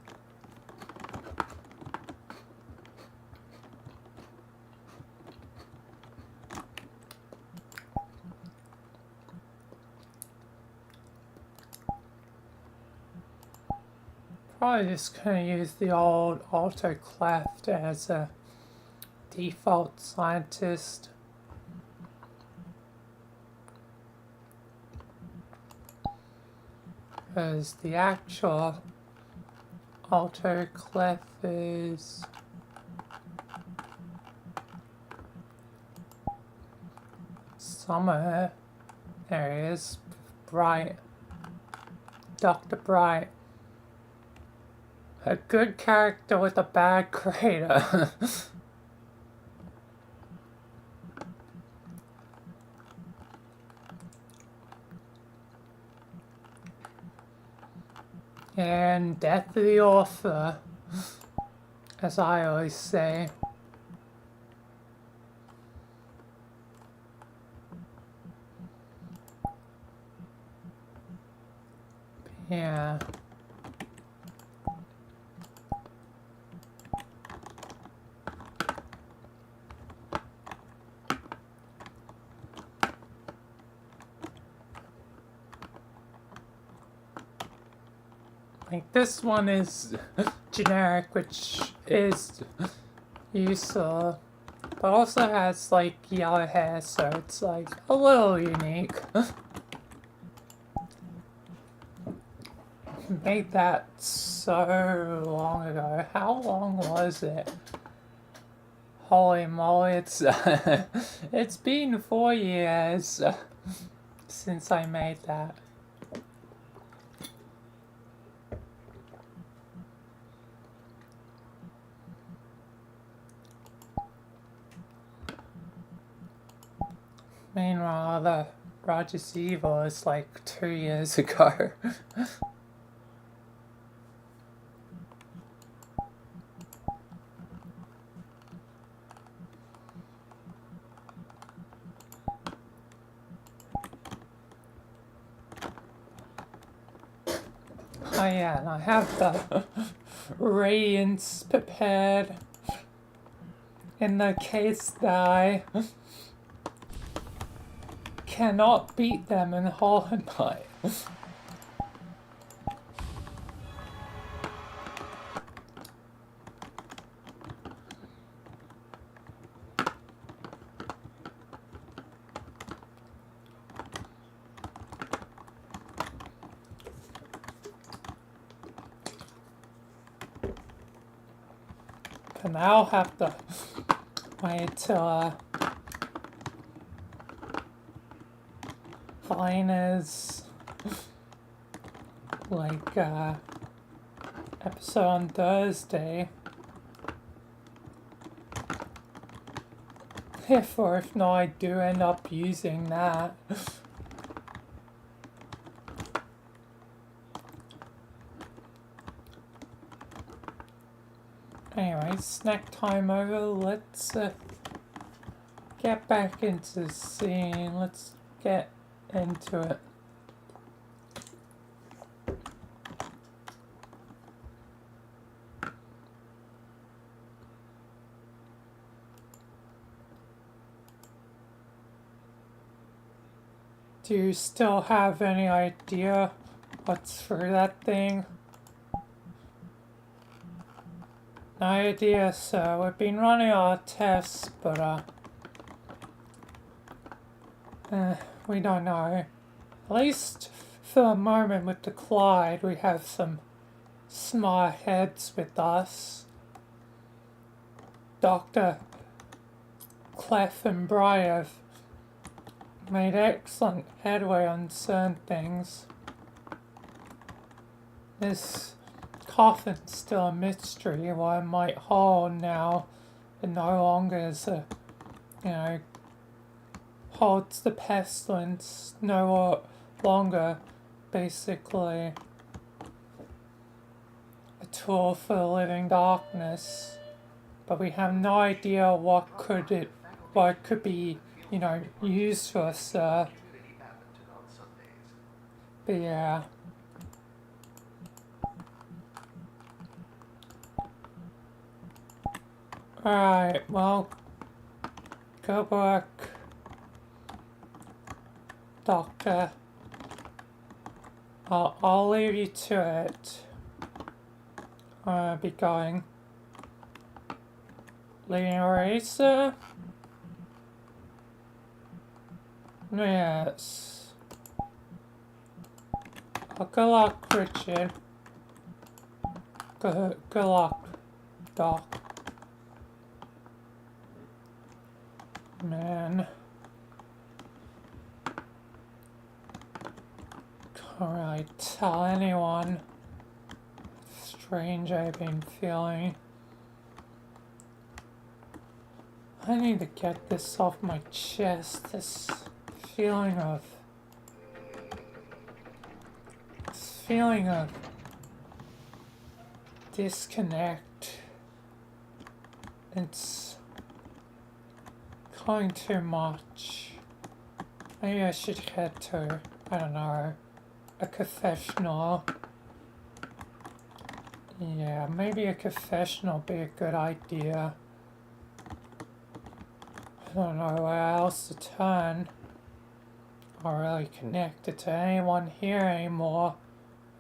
Speaker 1: Probably just gonna use the old autoclave as a default scientist. Because the actual autoclave is somewhere. There he is. Bright. Dr. Bright. A good character with a bad creator. And death of the author, as I always say. Yeah. Like this one is generic, which is useful, but also has like yellow hair, so it's like a little unique. made that so long ago. How long was it? Holy moly, it's it's been 4 years since I made that. Meanwhile, the Rogers Evil is like 2 years ago. Oh yeah, and I have the radiance prepared in the case that I cannot beat them in Hollow Knight. And I'll have to wait till Vilayna's like episode on Thursday. If not, I do end up using that. Anyway, snack time over. Let's get back into the scene. Let's get into it. Do you still have any idea what's through that thing? No idea, sir. We've been running our tests, but we don't know. At least for the moment with the Clyde, we have some smart heads with us. Dr. Clef and Bry have made excellent headway on certain things. This coffin's still a mystery why it might hold now. It no longer is holds the pestilence, no longer basically a tool for the living darkness. But we have no idea what it could be, used for, sir. But yeah. Alright, well, good work, Doctor. I'll leave you to it. I'll be going. Leaving already, sir? Yes. Well, good luck, Richard. Good luck, Doc. Man. Can't really tell anyone how strange I've been feeling. I need to get this off my chest, this feeling of disconnect. It's going too much. Maybe I should head to, I don't know, a confessional. Yeah, maybe a confessional would be a good idea. I don't know where else to turn. Not really connected to anyone here anymore.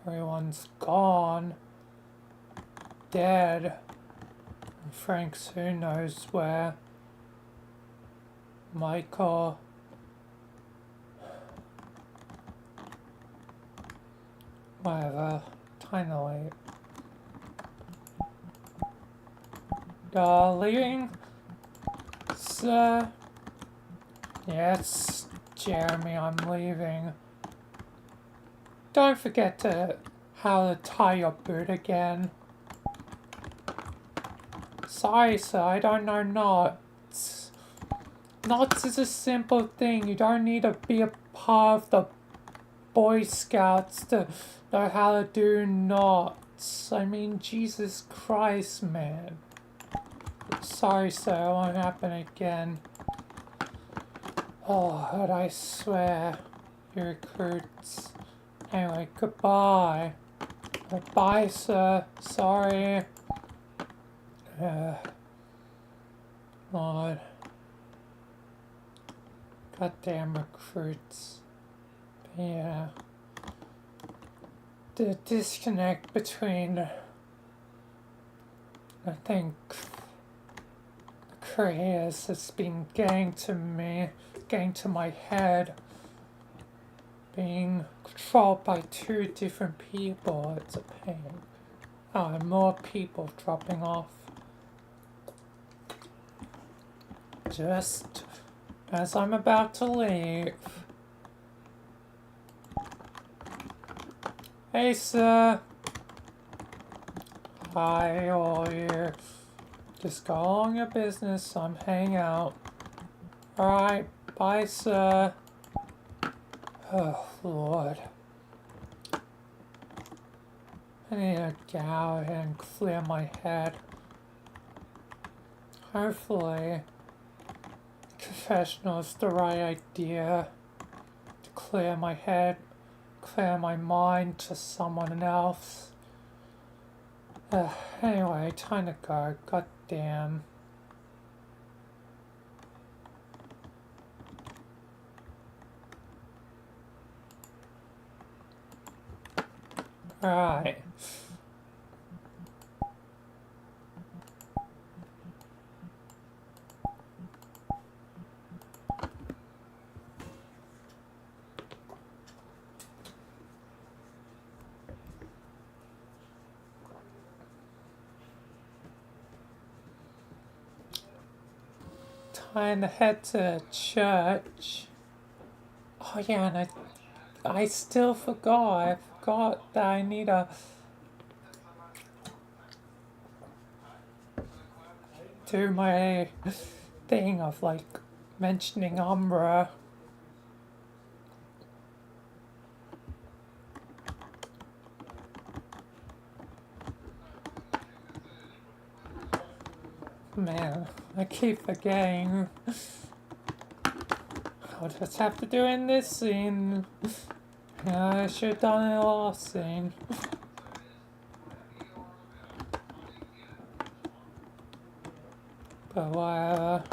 Speaker 1: Everyone's gone. Dead. And Frank's who knows where. Michael. Whatever. kinda late. Leaving? Sir? Yes, Jeremy, I'm leaving. Don't forget how to tie your boot again. Sorry, sir, I don't know knots. Knots is a simple thing. You don't need to be a part of the Boy Scouts to know how to do knots. I mean, Jesus Christ, man. Sorry, sir, it won't happen again. Oh, but I swear, you recruits. Anyway, goodbye. Goodbye, sir. Sorry. Lord. Goddamn recruits. But yeah. The disconnect between, I think, the creators has been getting to me, getting to my head. Being controlled by two different people, it's a pain. Oh, and more people dropping off. Just as I'm about to leave. Hey, sir. Hi, all you. Just go along your business, I'm hanging out. Alright, bye, sir. Oh, Lord. I need to get out here and clear my head. Hopefully, confessional is the right idea to clear my head, clear my mind to someone else. Anyway, time to go. God damn. Alright. Time to head to church. Oh yeah, and I still forgot. I forgot that I need to do my thing of like mentioning Umbra. Man, I keep forgetting. I'll just have to do it in this scene. Yeah, I should have done it in the last scene. But whatever.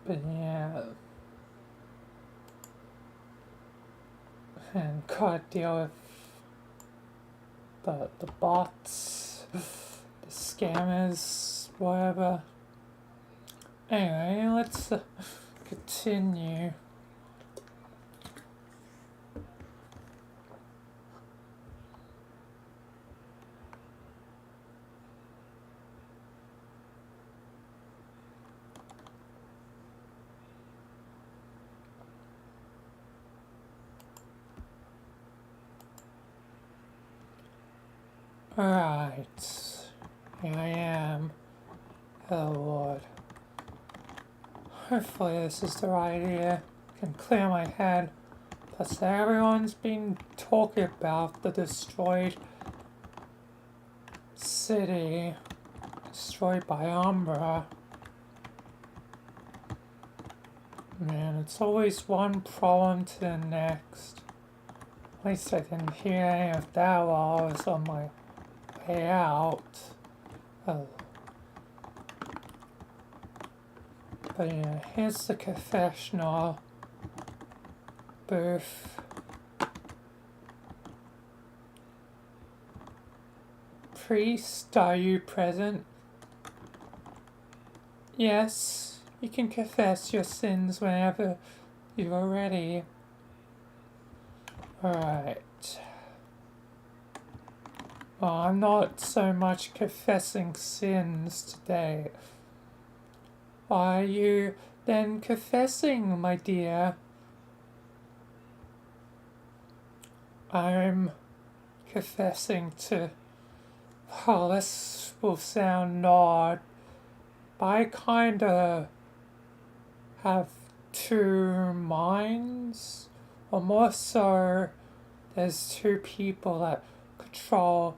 Speaker 1: But yeah. And gotta deal with the bots, the scammers, whatever. Anyway, let's continue. Alright, here I am. Oh Lord. Hopefully this is the right idea. Can clear my head. Plus everyone's been talking about the destroyed city. Destroyed by Umbra. Man, it's always one problem to the next. At least I didn't hear any of that while I was on my way out. Oh. But yeah, here's the confessional booth. Priest, are you present? Yes, you can confess your sins whenever you are ready. Alright. Well, I'm not so much confessing sins today. Why are you then confessing, my dear? I'm confessing to... Oh, this will sound odd, but I kinda have two minds. Or more so, there's two people that control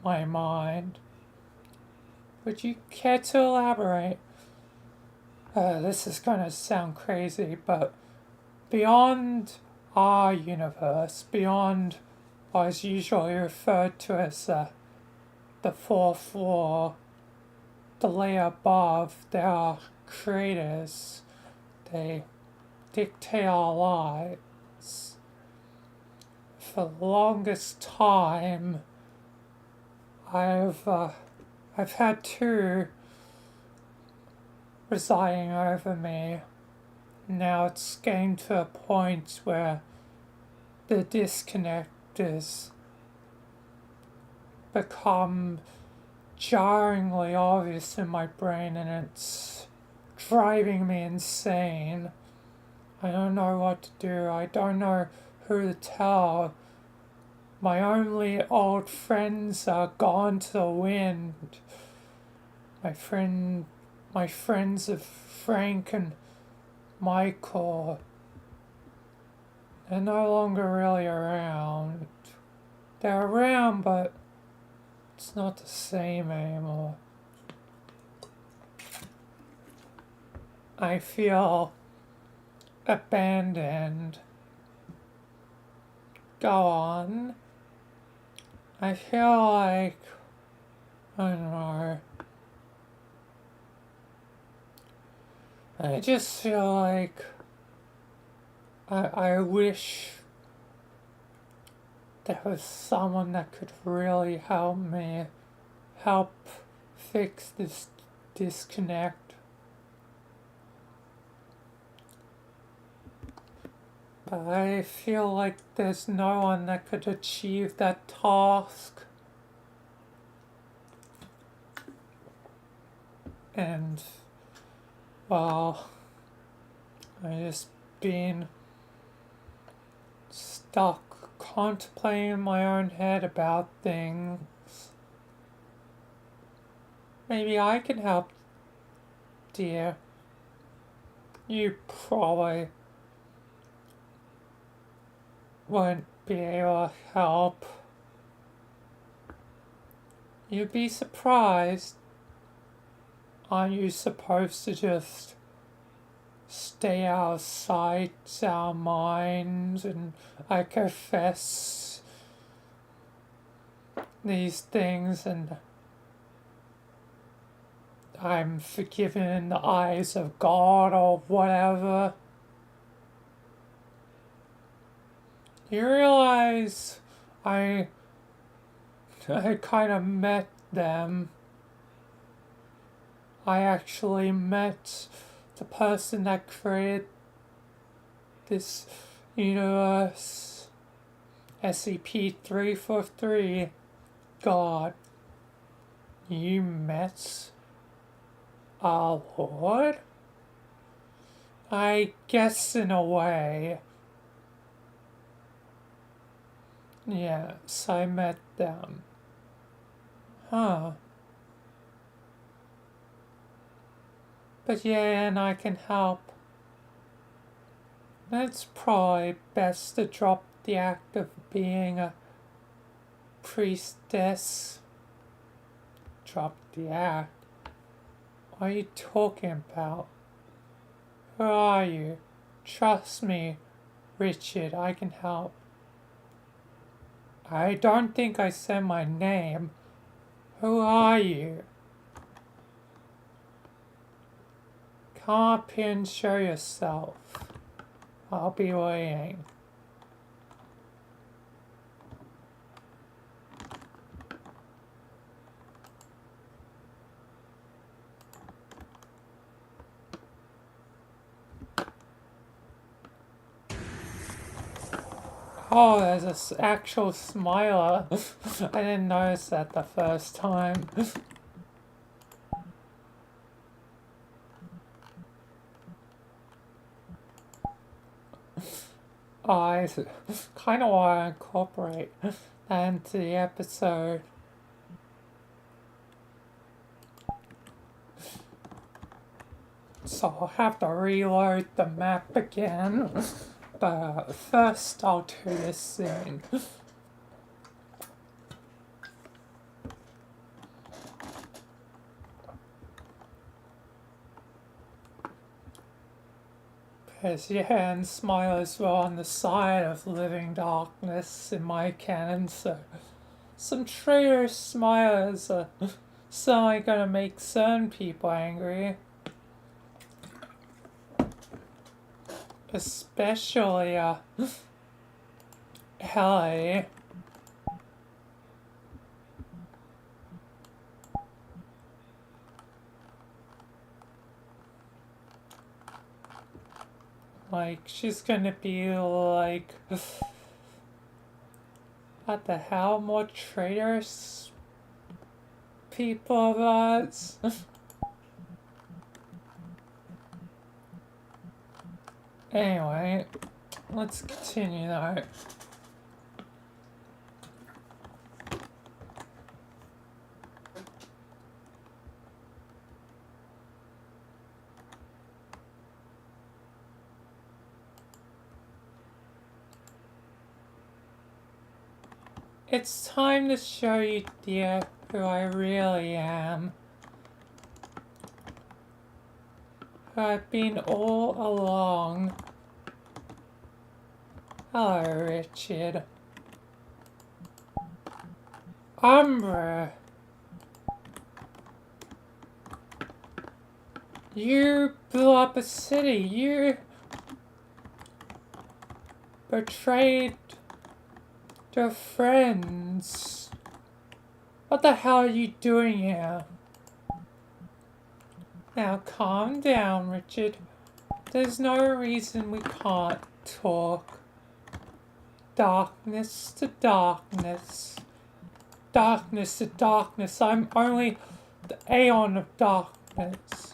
Speaker 1: my mind. Would you care to elaborate? This is gonna sound crazy, but beyond our universe, beyond what is usually referred to as the fourth floor, the layer above, there are creators. They dictate our lives. For the longest time, I've had two residing over me. Now it's getting to a point where the disconnect has become jarringly obvious in my brain, and it's driving me insane. I don't know what to do. I don't know who to tell. My only old friends are gone to the wind. My friends of Frank and Michael, they're no longer really around. They're around, but it's not the same anymore. I feel abandoned. Go on. I feel like, I don't know. I just feel like I wish there was someone that could really help me, help fix this disconnect. But I feel like there's no one that could achieve that task. And, well, I just been stuck contemplating in my own head about things. Maybe I can help, dear. You probably won't be able to help. You'd be surprised. Aren't you supposed to just stay out of sight, our minds, and I confess these things and I'm forgiven in the eyes of God or whatever? You realize I kind of met them. I actually met the person that created this universe, SCP-343. God, you met our Lord? I guess in a way. Yes, I met them. Huh. But yeah, and I can help. It's probably best to drop the act of being a priestess. Drop the act? What are you talking about? Who are you? Trust me, Richard, I can help. I don't think I said my name. Who are you? Come up here and show yourself. I'll be waiting. Oh, there's an actual smiler. I didn't notice that the first time. I kind of want to incorporate that into the episode. So I'll have to reload the map again. But first I'll do this thing. Because yeah, and Smilers were on the side of Living Darkness in my canon, so some traitorous Smilers are certainly gonna make certain people angry. Especially, Helly. Like, she's gonna be like, what the hell, more traitors? People of us? Anyway, let's continue though. It's time to show you, dear, who I really am. Who I've been all along. Hello, Richard. Umbra. You blew up a city. You betrayed your friends. What the hell are you doing here? Now calm down, Richard. There's no reason we can't talk. Darkness to darkness. Darkness to darkness. I'm only the Aeon of darkness.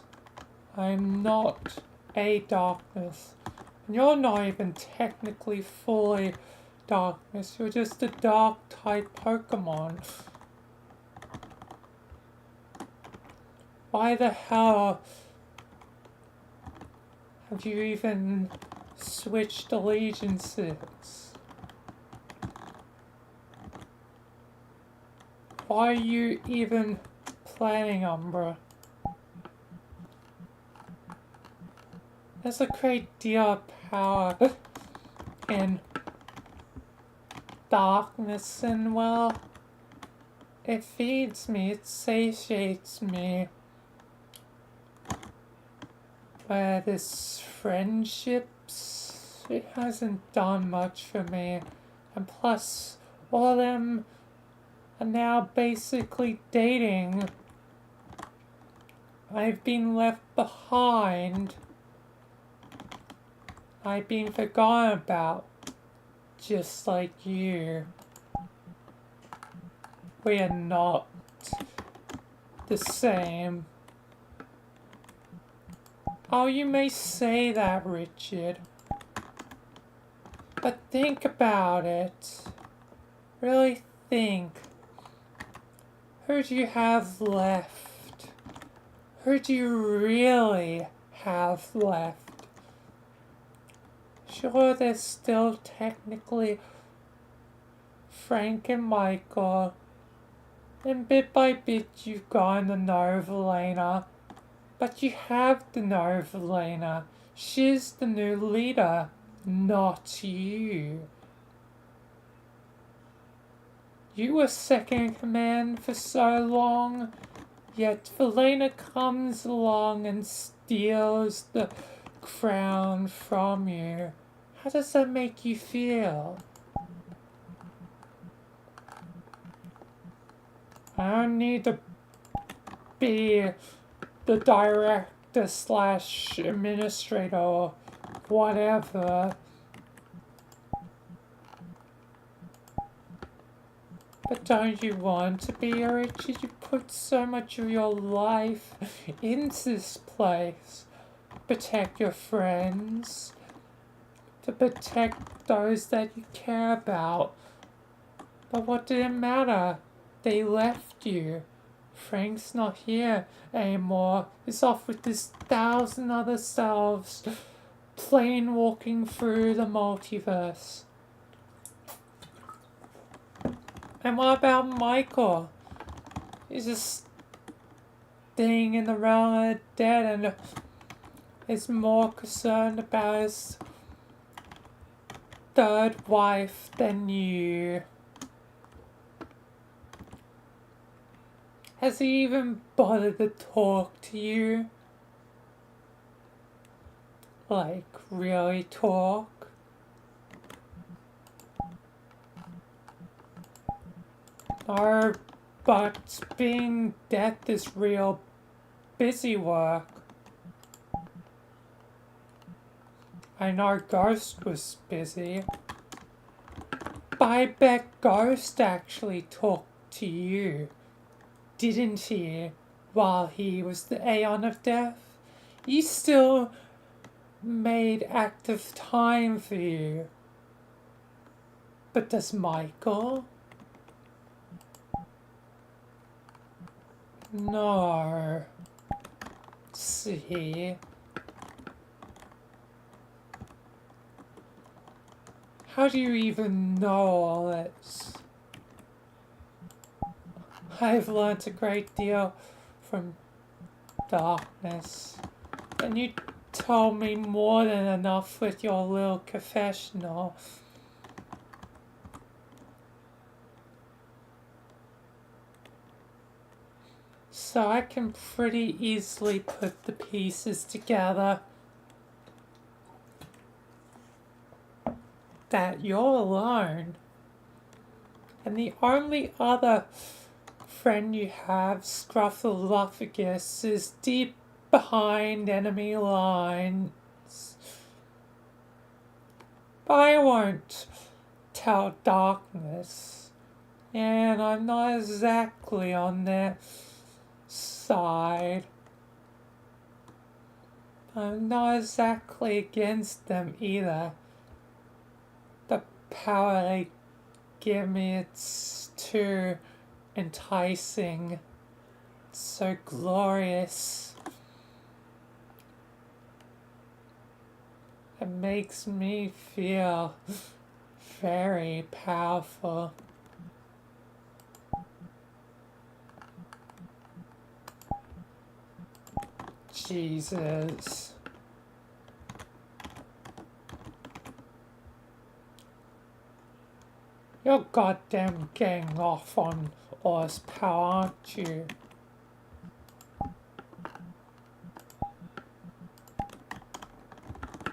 Speaker 1: I'm not a darkness. And you're not even technically fully darkness. You're just a dark type Pokemon. Why the hell have you even switched allegiances? Why are you even planning, Umbra? There's a great deal of power in darkness, and well, it feeds me, it satiates me. Where this friendships, it hasn't done much for me. And plus, all of them are now basically dating. I've been left behind. I've been forgotten about, just like you. We are not the same. Oh, you may say that, Richard. But think about it. Really think. Who do you have left? Who do you really have left? Sure, there's still technically Frank and Michael. And bit by bit you've gotten to know Vilayna. But you have to know Vilayna. She's the new leader, not you. You were second in command for so long, yet Vilayna comes along and steals the crown from you. How does that make you feel? I don't need to be the director slash administrator or whatever. But don't you want to be, Richard? You put so much of your life into this place. Protect your friends. To protect those that you care about. But what did it matter? They left you. Frank's not here anymore. He's off with his 1,000 other selves. Plain walking through the multiverse. And what about Michael? He's just staying in the realm of the dead and is more concerned about his third wife than you. Has he even bothered to talk to you? Like, really talk? No, but being death is real busy work. I know Ghost was busy. But I bet Ghost actually talked to you, didn't he? While he was the Aeon of Death? He still made active time for you. But does Michael? No. See? How do you even know all this? I've learnt a great deal from darkness. And you told me more than enough with your little confessional. So I can pretty easily put the pieces together. That you're alone. And the only other friend you have, Scruffalophagus, is deep behind enemy lines. But I won't tell darkness. And I'm not exactly on their side. I'm not exactly against them either. The power they give me, it's too enticing. It's so glorious. It makes me feel very powerful. Jesus. You're goddamn getting off on Oz power, aren't you?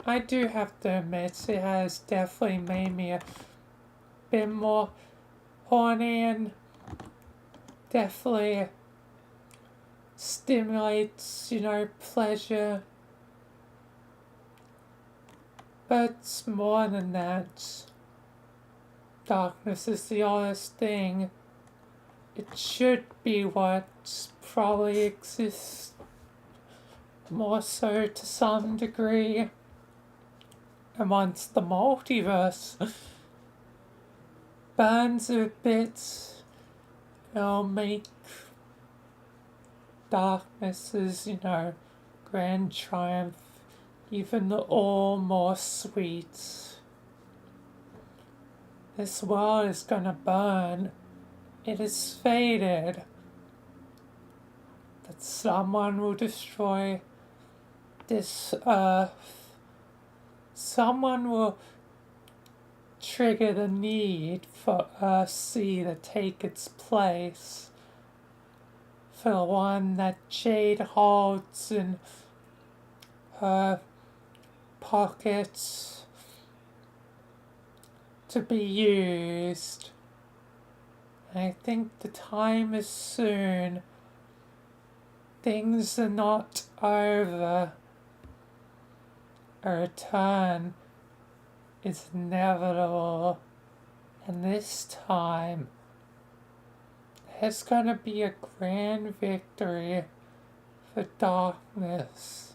Speaker 1: I do have to admit, it has definitely made me a bit more horny and definitely stimulates, pleasure. But it's more than that. Darkness is the oddest thing. It should be what probably exists more so to some degree amongst the multiverse burns a bit. It'll make darkness's, grand triumph even all more sweet. This world is gonna burn. It is fated that someone will destroy this earth. Someone will trigger the need for Earthsea to take its place. For the one that Jade holds in her pockets to be used. I think the time is soon. Things are not over. A return is inevitable, and this time There's gonna be a grand victory for darkness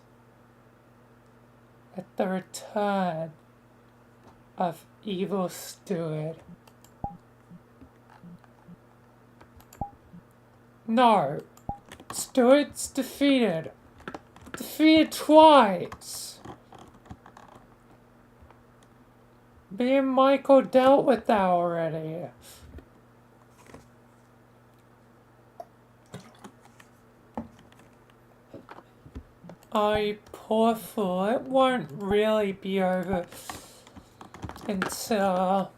Speaker 1: at the return of Evil Steward. No, Steward's defeated. Defeated twice. Me and Michael dealt with that already. I poor fool, it won't really be over until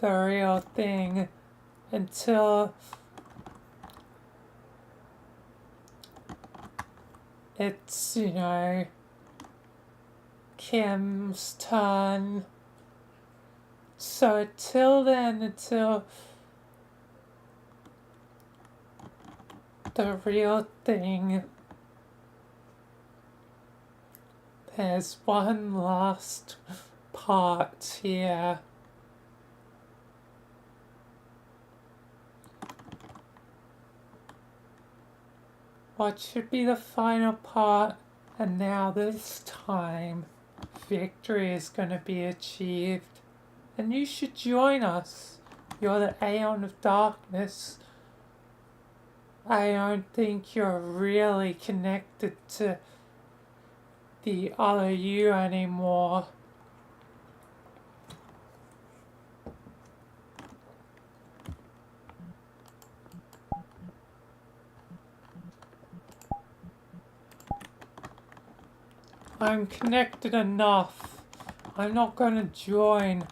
Speaker 1: the real thing, until it's, you know, Kim's turn. So until then, until the real thing, there's one last part here. What should be the final part, and now this time, victory is going to be achieved. And you should join us. You're the Aeon of Darkness. I don't think you're really connected to the other you anymore. I'm connected enough. I'm not gonna join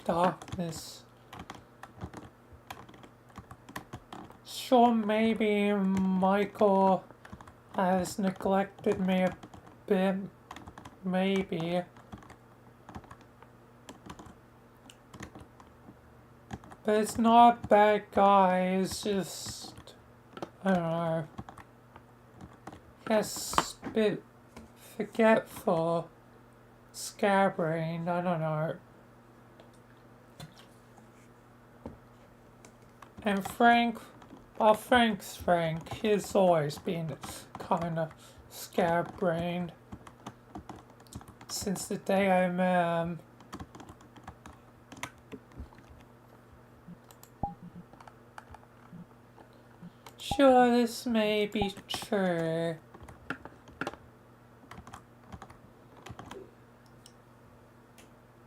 Speaker 1: darkness. Sure, maybe Michael has neglected me a bit. Maybe. But it's not a bad guy, it's just, I don't know, guess a bit forgetful, scatterbrained, I don't know. And Frank, well, Frank's Frank, he's always been kind of scatterbrained since the day I met him. Sure, this may be true.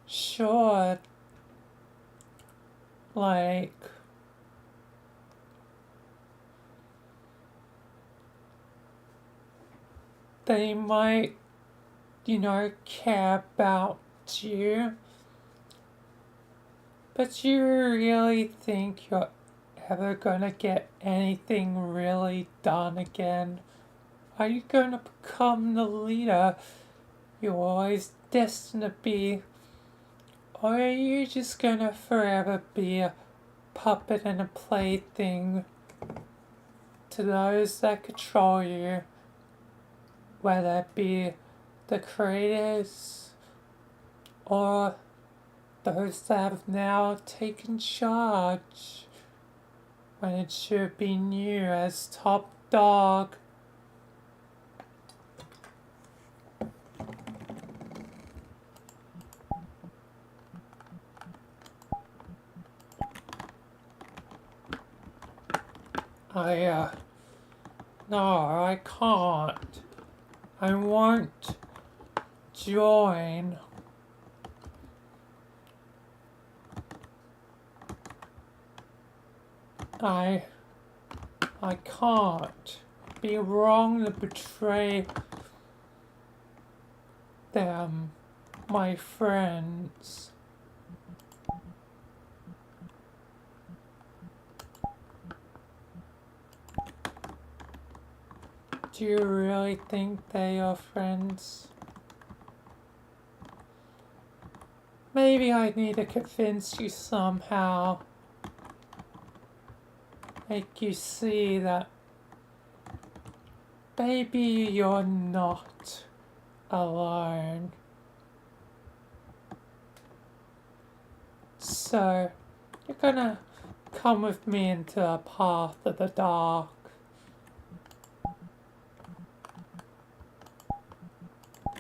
Speaker 1: Sure, like, they might, you know, care about you, but you really think you're ever gonna get anything really done again? Are you gonna become the leader you're always destined to be? Or are you just gonna forever be a puppet and a plaything to those that control you? Whether it be the creators or those that have now taken charge when it should be you as top dog. No, I can't. I won't join. I can't be wrong to betray them, my friends. Do you really think they are friends? Maybe I need to convince you somehow. Make you see that maybe you're not alone. So, you're gonna come with me into the path of the dark.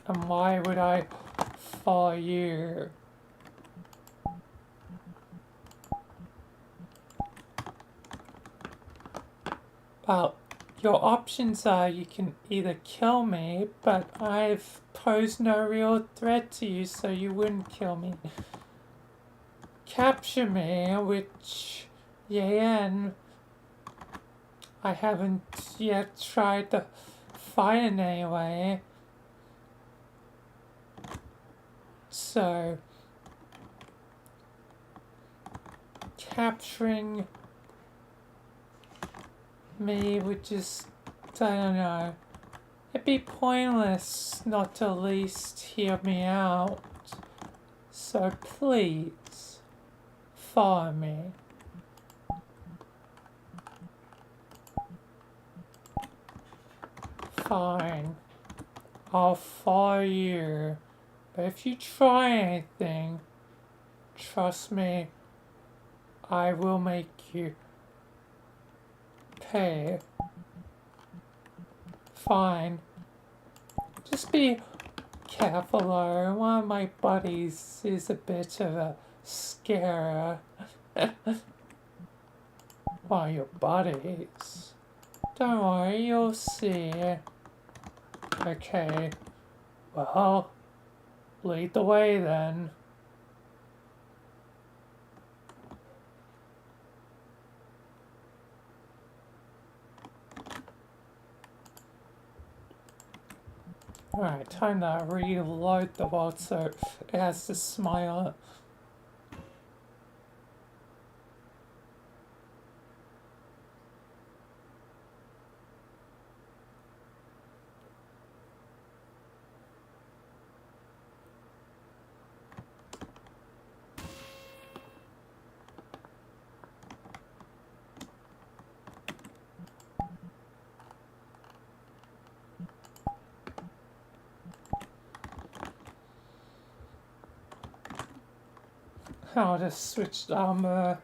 Speaker 1: And why would I follow you? Well, your options are you can either kill me, but I've posed no real threat to you, so you wouldn't kill me. Capture me, which, yeah, I haven't yet tried to fight in any way. So, capturing me would just, I don't know, it'd be pointless not to at least hear me out. So please, follow me. Fine, I'll follow you. But if you try anything, trust me, I will make you pay. Fine. Just be careful though. One of my buddies is a bit of a scarer. One of your buddies? Don't worry, you'll see. Okay. Well, lead the way then. Alright, time to reload the world so it has to smile. I'll just switch armor,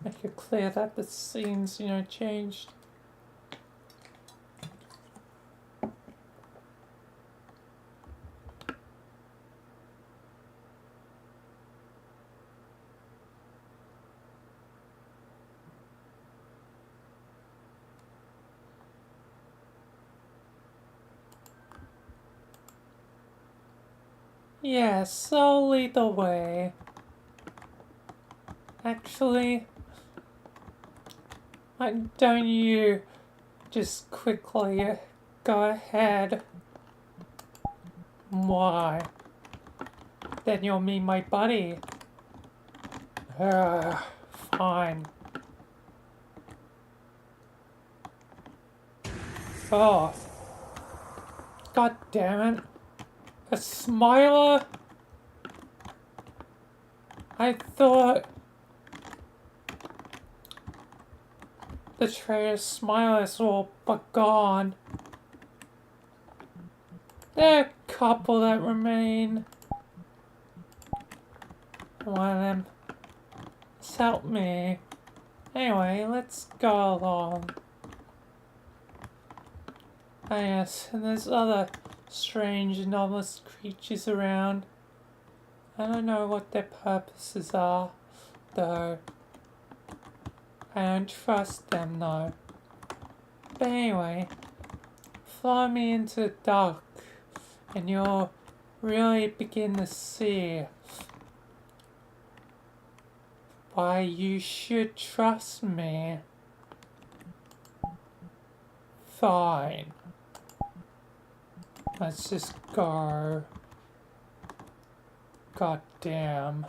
Speaker 1: make it clear that the scene's, changed. Yes, I'll lead the way. Actually, don't you just quickly go ahead. Why? Then you'll meet my buddy. Fine. Oh. God damn it. A smiler? I thought the traitor smilers were all but gone. There are a couple that remain. One of them has helped me. Anyway, let's go along. Ah yes, and there's other strange anomalous creatures around. I don't know what their purposes are, though. I don't trust them, though. But anyway, follow me into the dark, and you'll really begin to see why you should trust me. Fine. Let's just go. God damn.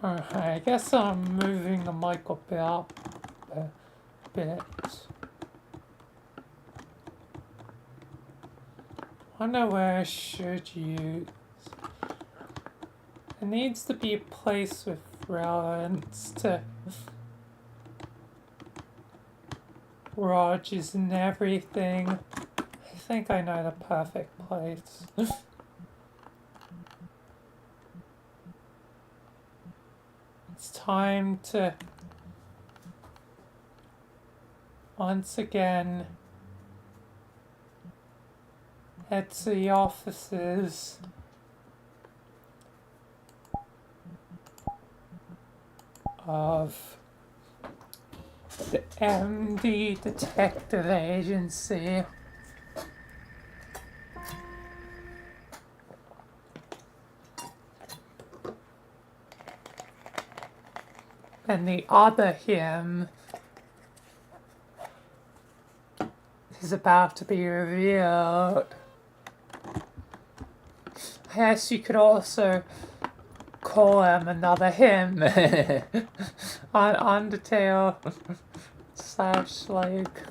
Speaker 1: Alright, I guess I'm moving the mic a bit up a bit. Wonder where I should use. It needs to be a place with relevance to garages and everything. I think I know the perfect place. It's time to once again head to the offices of the MD Detective Agency. And the other him is about to be revealed. I guess you could also call him another him. On Undertale / like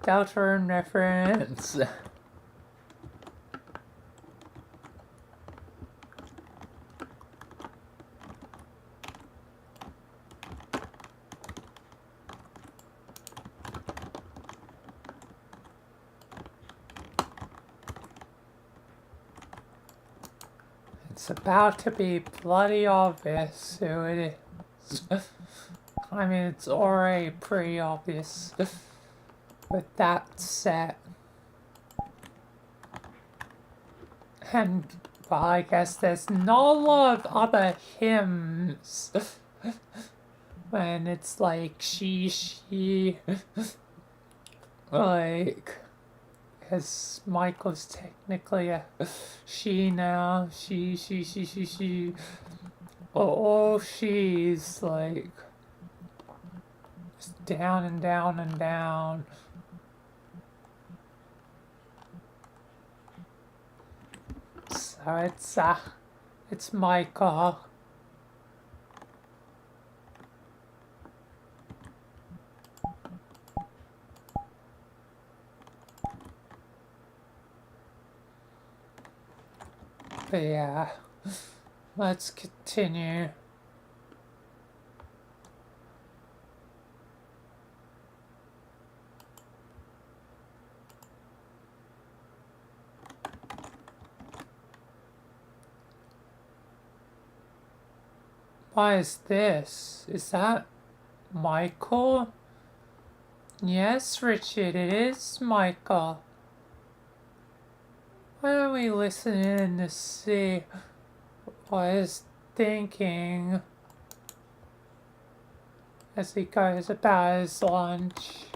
Speaker 1: Deltarune reference. It's about to be bloody obvious who it is. I mean, it's already pretty obvious with that set. And, well, I guess there's not a lot of other hymns. When it's like she, like, because Michael's technically a she now. She. Oh, she's like just down and down and down. So it's Michael. But yeah, let's continue. Why is this? Is that Michael? Yes, Richard, it is Michael. Why don't we listen in to see what he's thinking as he goes about his lunch?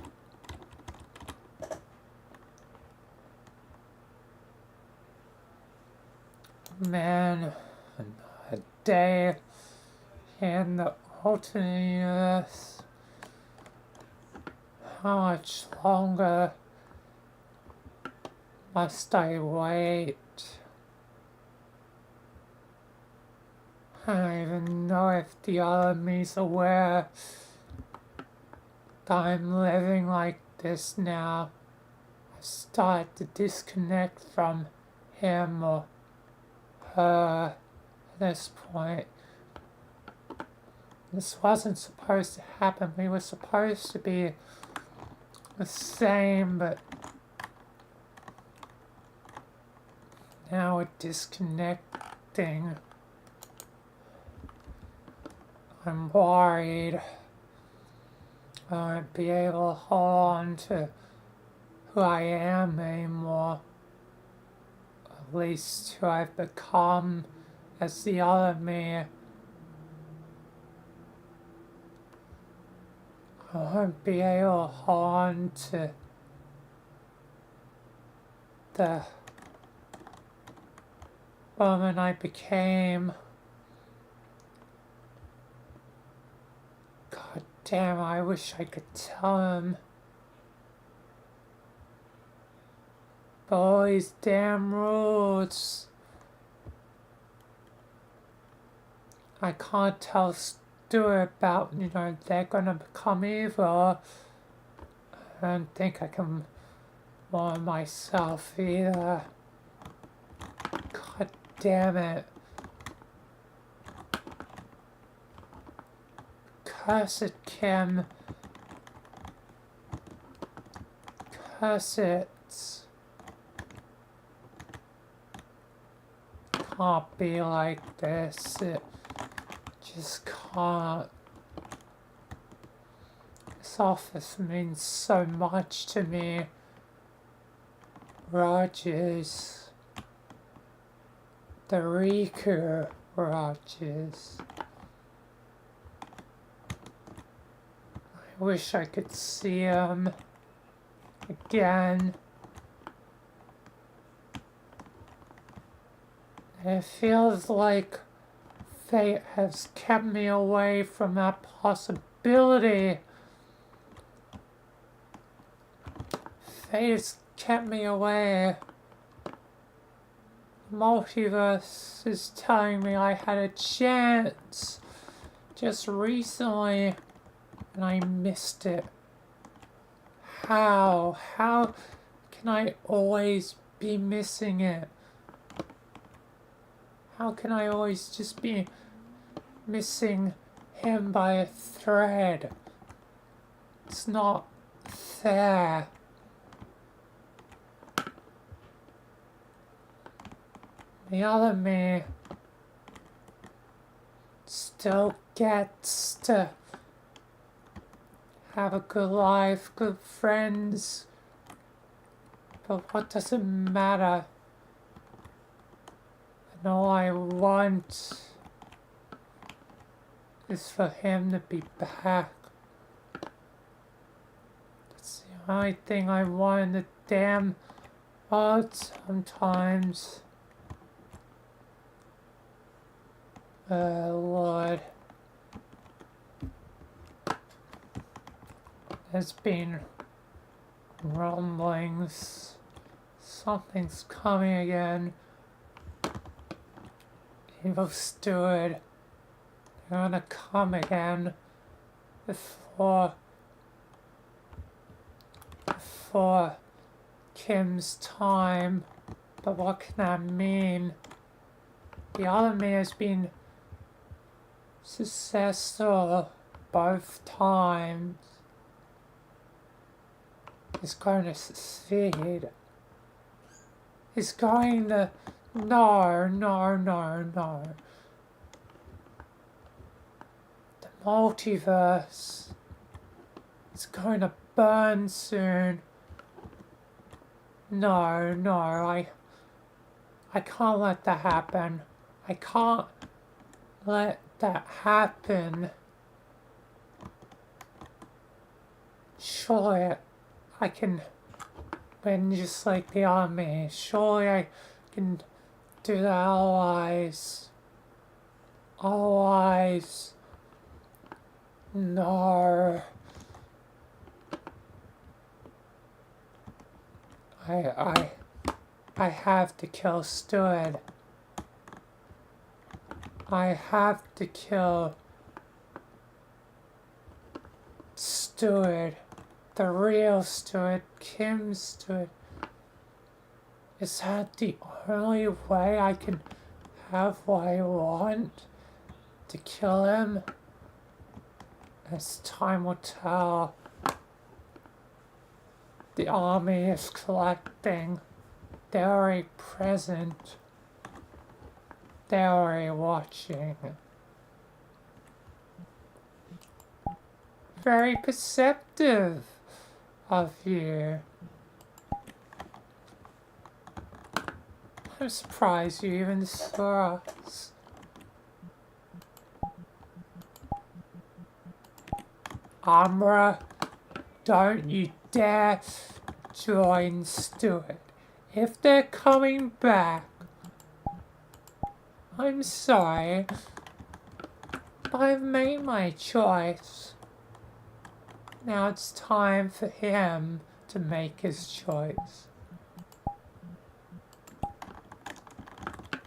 Speaker 1: Man, a day in the alternate universe. How much longer must I wait? I don't even know if the other me's aware that I'm living like this now. I've started to disconnect from him or her at this point. This wasn't supposed to happen. We were supposed to be the same, but now we're disconnecting. I'm worried I won't be able to hold on to who I am anymore. At least who I've become as the other me. I won't be able to hold on to the woman I became. God damn, I wish I could tell him. But all these damn rules. I can't tell Stuart about, they're gonna become evil. I don't think I can warn myself either. God damn it. Cursed Kim. Curse it. Can't be like this. It just can't. This office means so much to me. Rogers. The Riku Rogers. I wish I could see him again. It feels like fate has kept me away from that possibility. Fate has kept me away. Multiverse is telling me I had a chance just recently and I missed it. How? How can I always be missing it? How can I always just be missing him by a thread? It's not fair. The other me still gets to have a good life, good friends, but what does it matter? And all I want is for him to be back. That's the only thing I want in the damn world sometimes. Lord. There's been rumblings. Something's coming again. Evil Steward. They're gonna come again before Kim's time. But what can that mean? The other me has been successful both times. He's going to succeed. He's going to... No. The multiverse is going to burn soon. No, I can't let that happen. I can't let that happen. Surely I can win just like the army. Surely I can do that otherwise. Otherwise, no. I have to kill Steward. I have to kill Steward. The real Steward. Kim Steward. Is that the only way I can have what I want? To kill him? As time will tell. The army is collecting. They're already present. They're already watching. Very perceptive of you. I'm surprised you even saw us. Amra, don't you dare join Stewart. If they're coming back, I'm sorry, but I've made my choice. Now it's time for him to make his choice.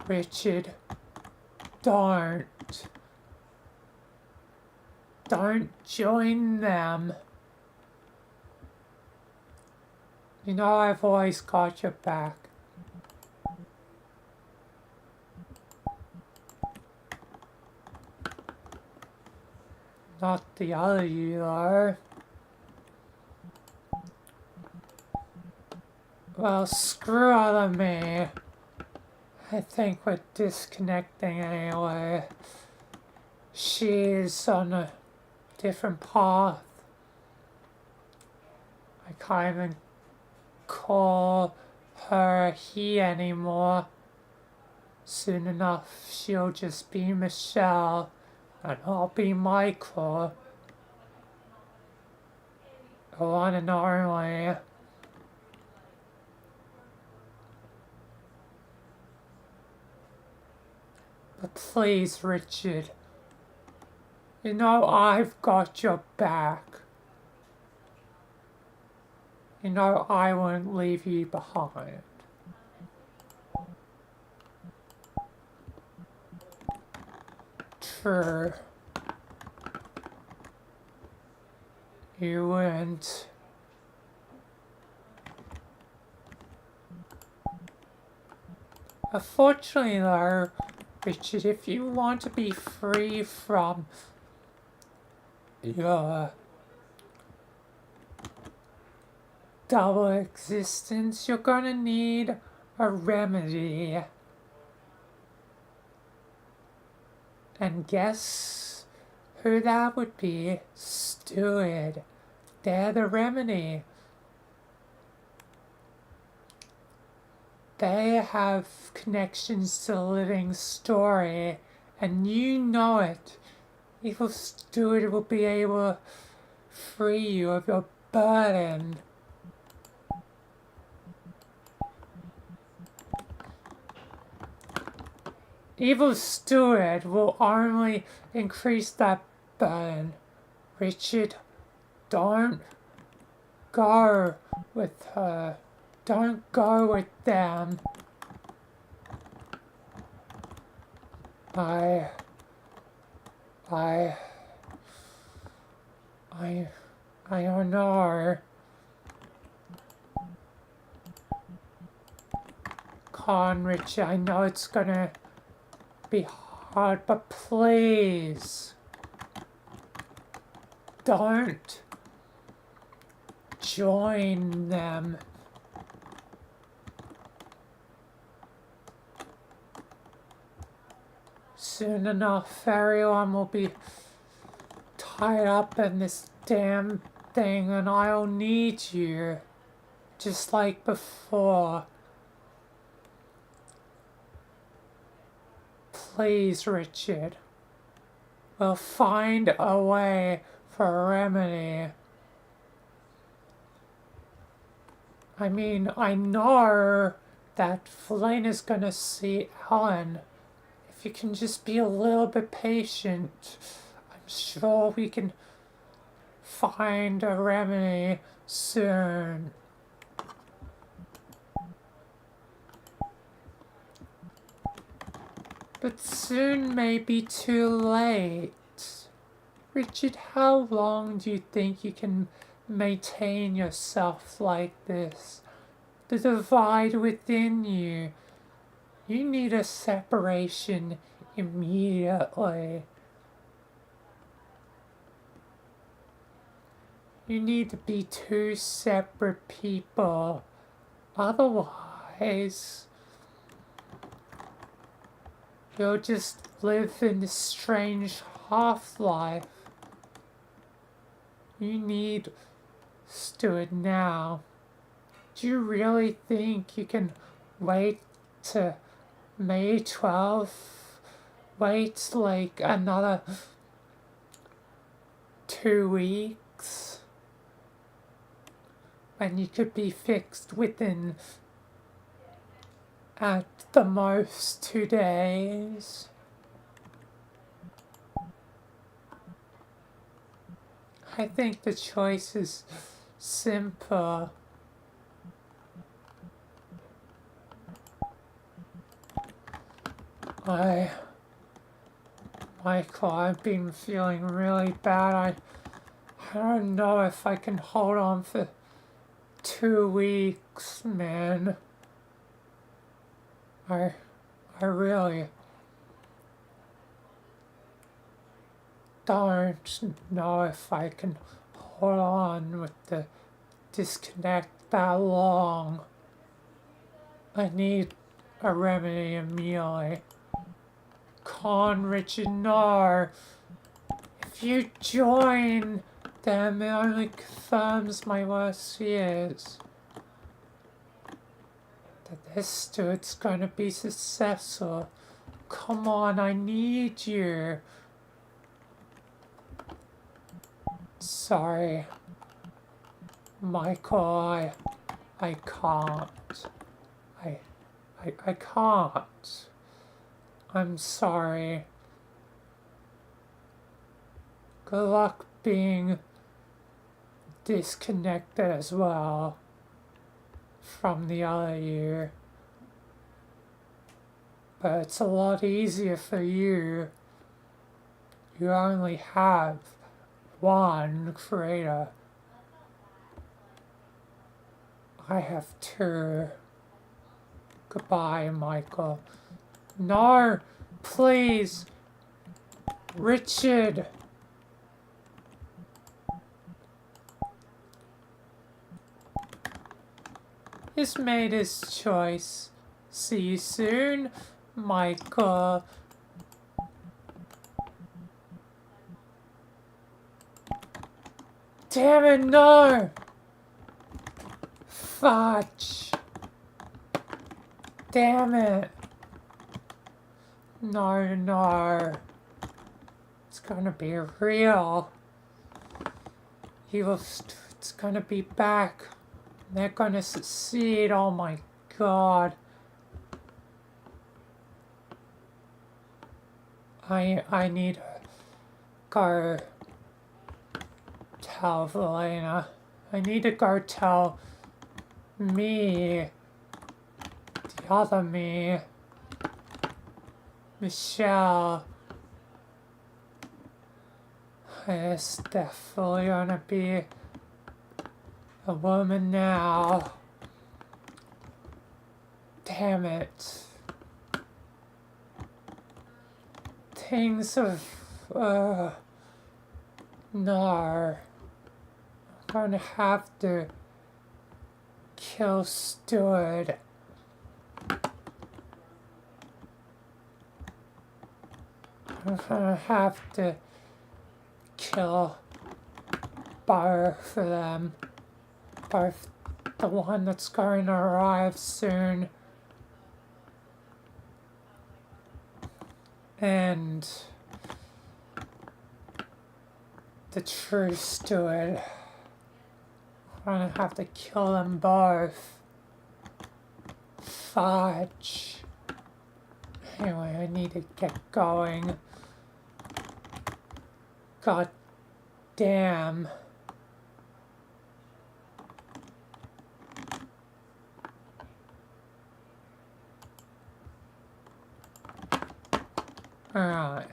Speaker 1: Richard, don't join them. You know I've always got your back. Not the other you though. Well, screw other me. I think we're disconnecting anyway. She's on a different path. I can't even call her he anymore. Soon enough, she'll just be Michelle, and I'll be Michael. The one and only. But please, Richard, you know I've got your back. You know I won't leave you behind. True. You wouldn't. Unfortunately though, Richard, if you want to be free from your double existence, you're gonna need a remedy. And guess who that would be? Steward. They're the remedy. They have connections to the living story, and you know it. Evil Steward will be able to free you of your burden. Evil Steward will only increase that burden. Richard, don't go with her. Don't go with them. I don't know. Come on, Richard, I know it's gonna be hard, but please don't join them. Soon enough, everyone will be tied up in this damn thing, and I'll need you, just like before. Please, Richard. We'll find a way for a remedy. I mean, I know that Vilayna's gonna see Ellen. If you can just be a little bit patient, I'm sure we can find a remedy soon. But soon may be too late. Richard, how long do you think you can maintain yourself like this? The divide within you. You need a separation immediately. You need to be two separate people. Otherwise, you'll just live in this strange half-life. You need Stuart now. Do you really think you can wait to May 12th? Wait like another 2 weeks? When you could be fixed within at the most 2 days? I think the choice is simple. Michael, I've been feeling really bad. I don't know if I can hold on for 2 weeks, man. I really don't know if I can hold on with the disconnect that long. I need a remedy immediately. Con Richard, no. If you join them, it only confirms my worst fears. That this dude's gonna be successful. Come on, I need you. Sorry. Michael, I can't. I can't. I'm sorry. Good luck being disconnected as well from the other you. But it's a lot easier for you. You only have one creator. I have two. Goodbye, Michael. No, please. Richard. He's made his choice. See you soon, Michael. Damn it, no! Fudge. Damn it. No, no. It's gonna be real. It's gonna be back. They're gonna succeed. Oh my god. I need to go tell Vilayna. I need to go tell me, the other me, Michelle. It's definitely gonna be a woman now. Damn it. Things have, no. I'm gonna have to kill Stuart. I'm gonna have to kill both of them. Both the one that's going to arrive soon and the true Stuart. I'm gonna have to kill them both. Fudge. Anyway, I need to get going. God damn. Alright.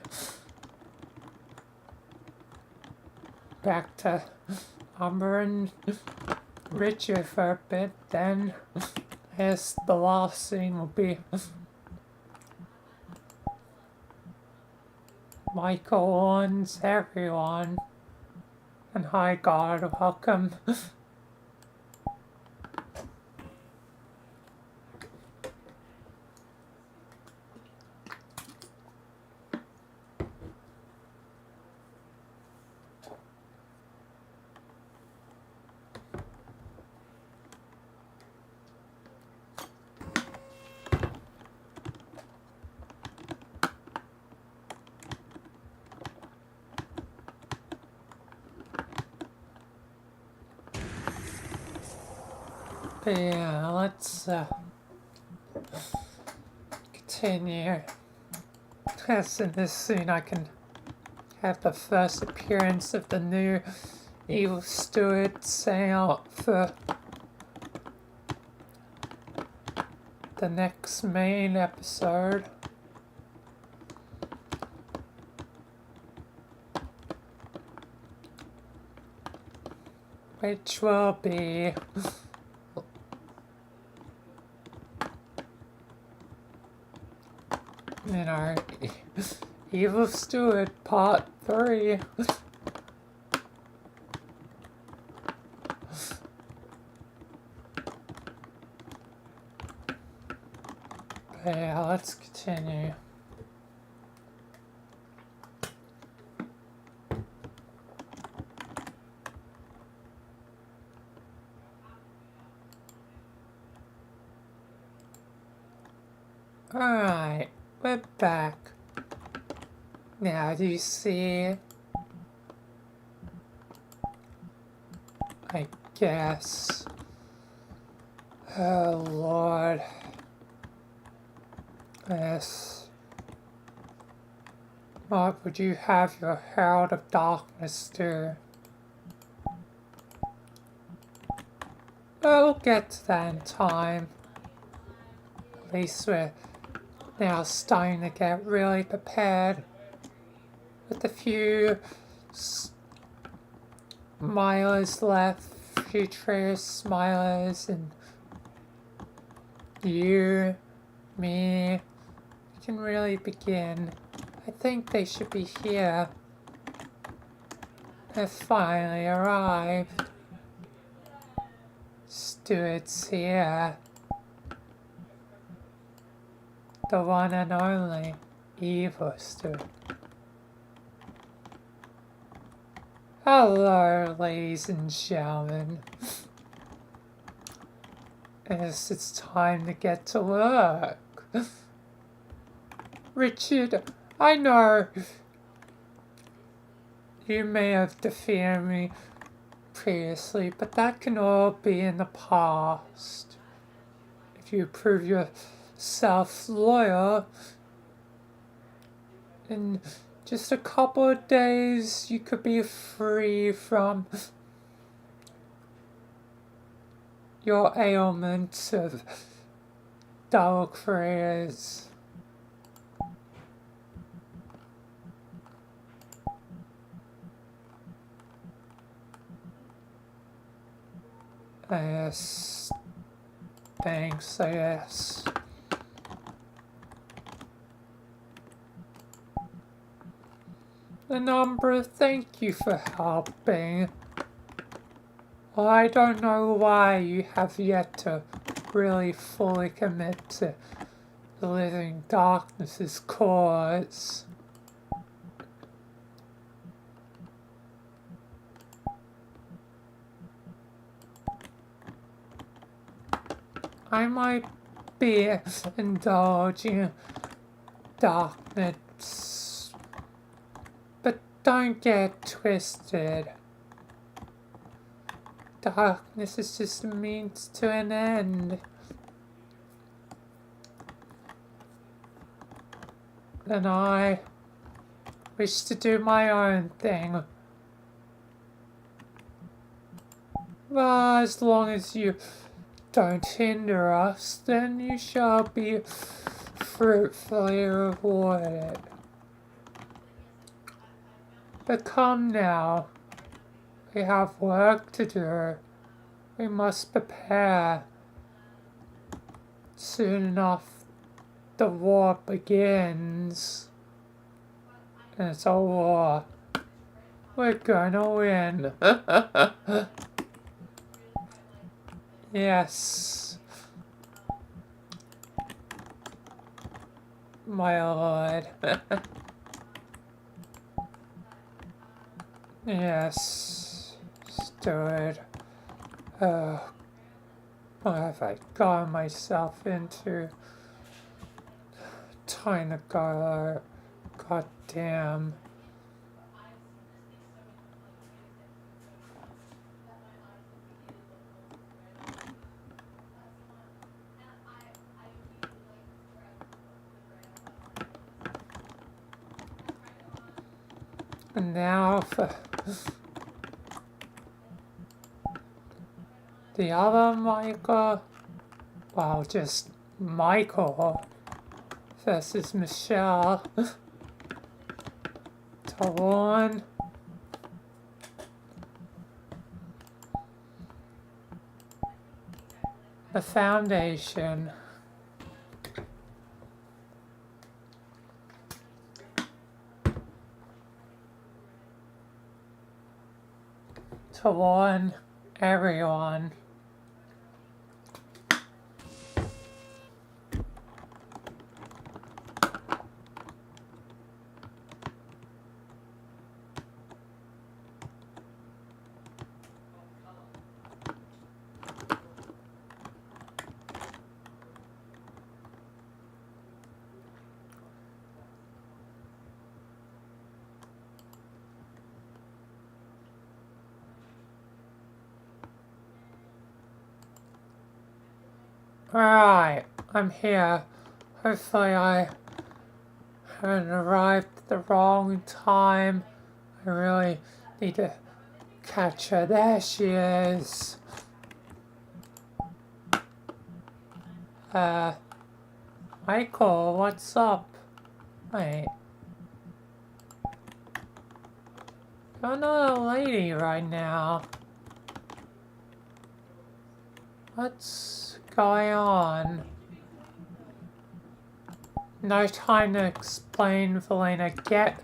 Speaker 1: Back to Amber and Richard for a bit, then I guess the last scene will be Michael warns everyone. And hi God, welcome. But yeah, let's continue. Yes, in this scene I can have the first appearance of the new evil steward setting out for the next main episode. Which will be in our Evil Steward Part 3. Yeah, let's continue. Alright, we're back. Now, do you see? I guess. Oh, Lord. Yes. What would you have your Herald of Darkness do? We'll get to that in time. At least we're now starting to get really prepared with a few smilers left, futurist smilers, and you, me, we can really begin. I think they should be here. They've finally arrived. Stuart's here. The one and only evil Stuart. Hello, ladies and gentlemen. Yes, it's time to get to work. Richard, I know you may have defeated me previously, but that can all be in the past. If you prove yourself loyal, in just a couple of days you could be free from your ailments of dull careers. Yes. Thanks, I guess. The number, thank you for helping. I don't know why you have yet to really fully commit to the living darkness's cause. I might be indulging darkness, but don't get twisted. Darkness is just a means to an end. And I wish to do my own thing. Well, as long as you don't hinder us, then you shall be fruitfully rewarded. But come now, we have work to do. We must prepare. Soon enough, the war begins. And it's a war. We're gonna win. Yes. My lord. Yes. Stuart. Oh, what have I gotten myself into? Time to go. God damn. And now for the other Michael, well, just Michael versus Michelle. To warn the Foundation. To warn everyone. Alright, I'm here. Hopefully I haven't arrived at the wrong time. I really need to catch her. There she is. Michael, what's up? Wait. You're not a lady right now. What's going on? No time to explain, Vilayna. Get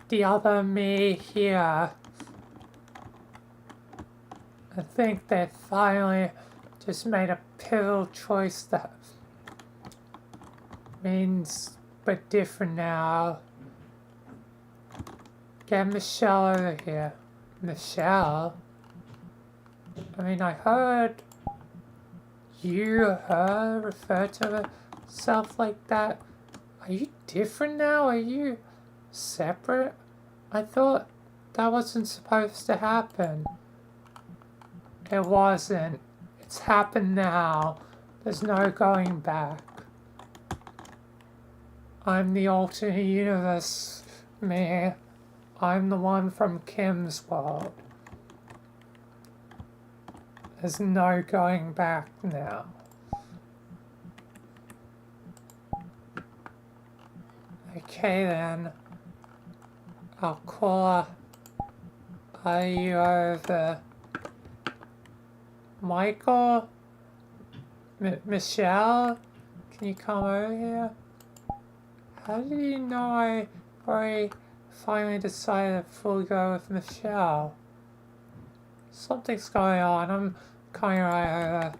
Speaker 1: the other me here. I think they finally just made a pivotal choice that means we're different now. Get Michelle over here. Michelle? I mean, I heard her refer to herself like that. Are you different now? Are you separate? I thought that wasn't supposed to happen. It wasn't. It's happened now. There's no going back. I'm the alternate universe, me. I'm the one from Kim's world. There's no going back now. Okay then. I'll call her. Are you over? Michael? Michelle? Can you come over here? How did you know I already finally decided to fully go with Michelle? Something's going on. I'm coming right over.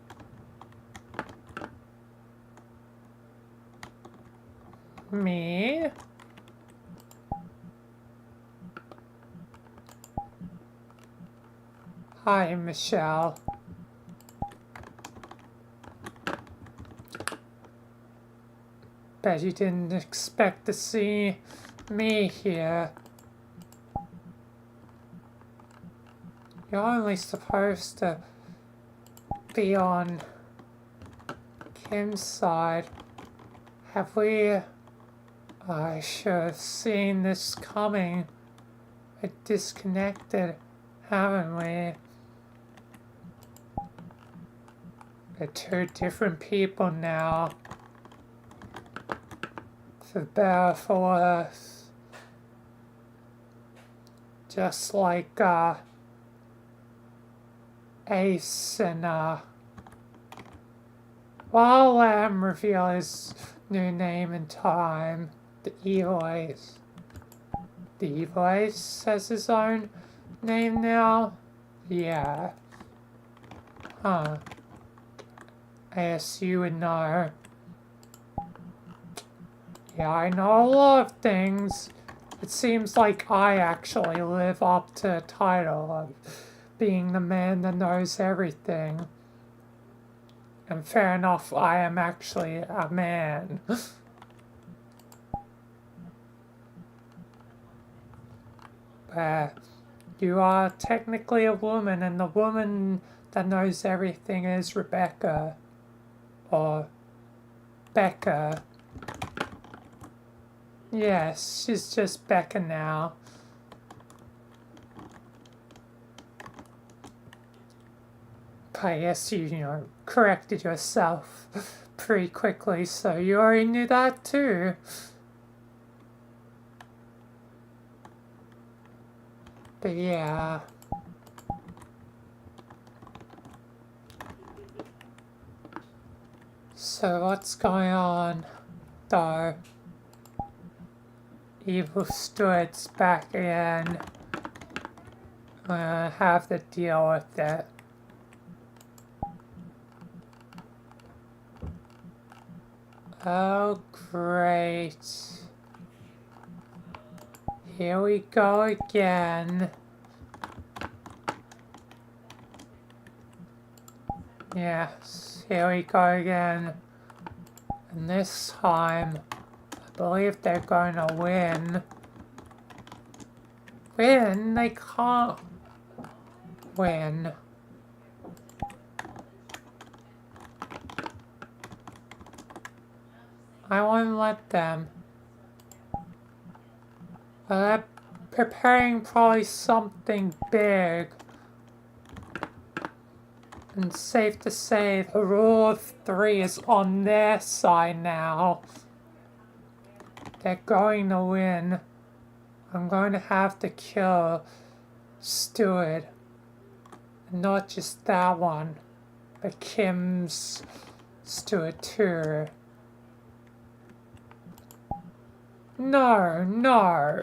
Speaker 1: Me? Hi, Michelle. Bet you didn't expect to see me here. You're only supposed to be on Kim's side. Have we... I should have seen this coming. We're disconnected, haven't we? We're two different people now. For better, for worse. Just like, Ace and, well, I'll let him reveal his new name in time. The Evil Ace. The Evil Ace has his own name now? Yeah. Huh. I guess you would know. Yeah, I know a lot of things. It seems like I actually live up to the title of being the man that knows everything. And fair enough, I am actually a man. But you are technically a woman, and the woman that knows everything is Rebecca. Or Becca. Yes, she's just Becca now. I guess you corrected yourself pretty quickly, so you already knew that too. But yeah. So what's going on, though? Evil Stuart's back again. I'm gonna have to deal with it. Oh, great. Here we go again. Yes, here we go again. And this time, I believe they're going to win. Win? They can't win. I won't let them. They're preparing probably something big. And safe to say, the rule of three is on their side now. They're going to win. I'm going to have to kill Stewart. And not just that one, but Kim's Stewart too. No, no.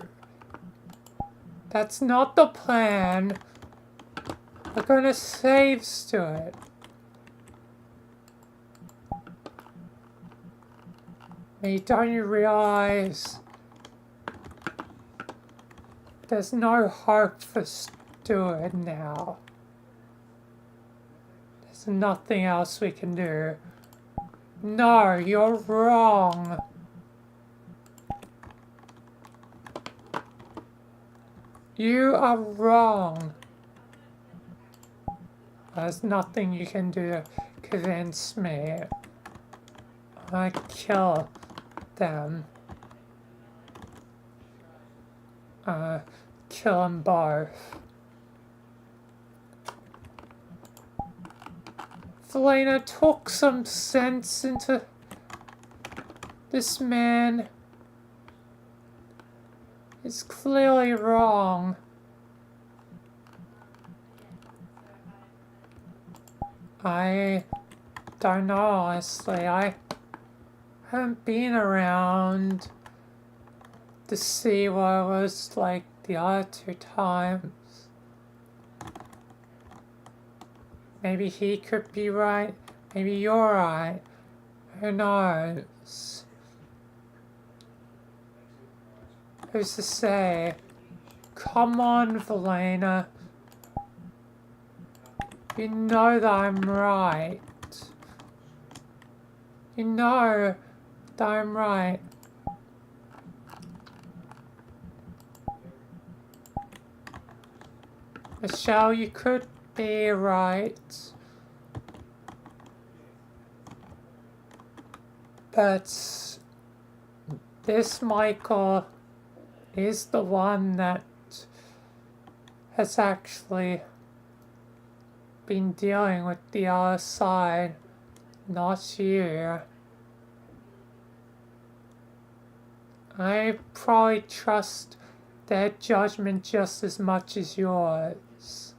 Speaker 1: That's not the plan. We're gonna save Stewart. Hey, don't you realize there's no hope for Stewart now? There's nothing else we can do. No, you're wrong. You are wrong. There's nothing you can do to convince me. I kill them. Kill them both. Vilayna, talk some sense into this man. It's clearly wrong. I don't know, honestly. I haven't been around to see what it was like the other two times. Maybe he could be right. Maybe you're right. Who knows? Who's to say? Come on, Vilayna. You know that I'm right. You know that I'm right. Michelle, you could be right. But this Michael is the one that has actually been dealing with the other side, not you. I probably trust their judgment just as much as yours.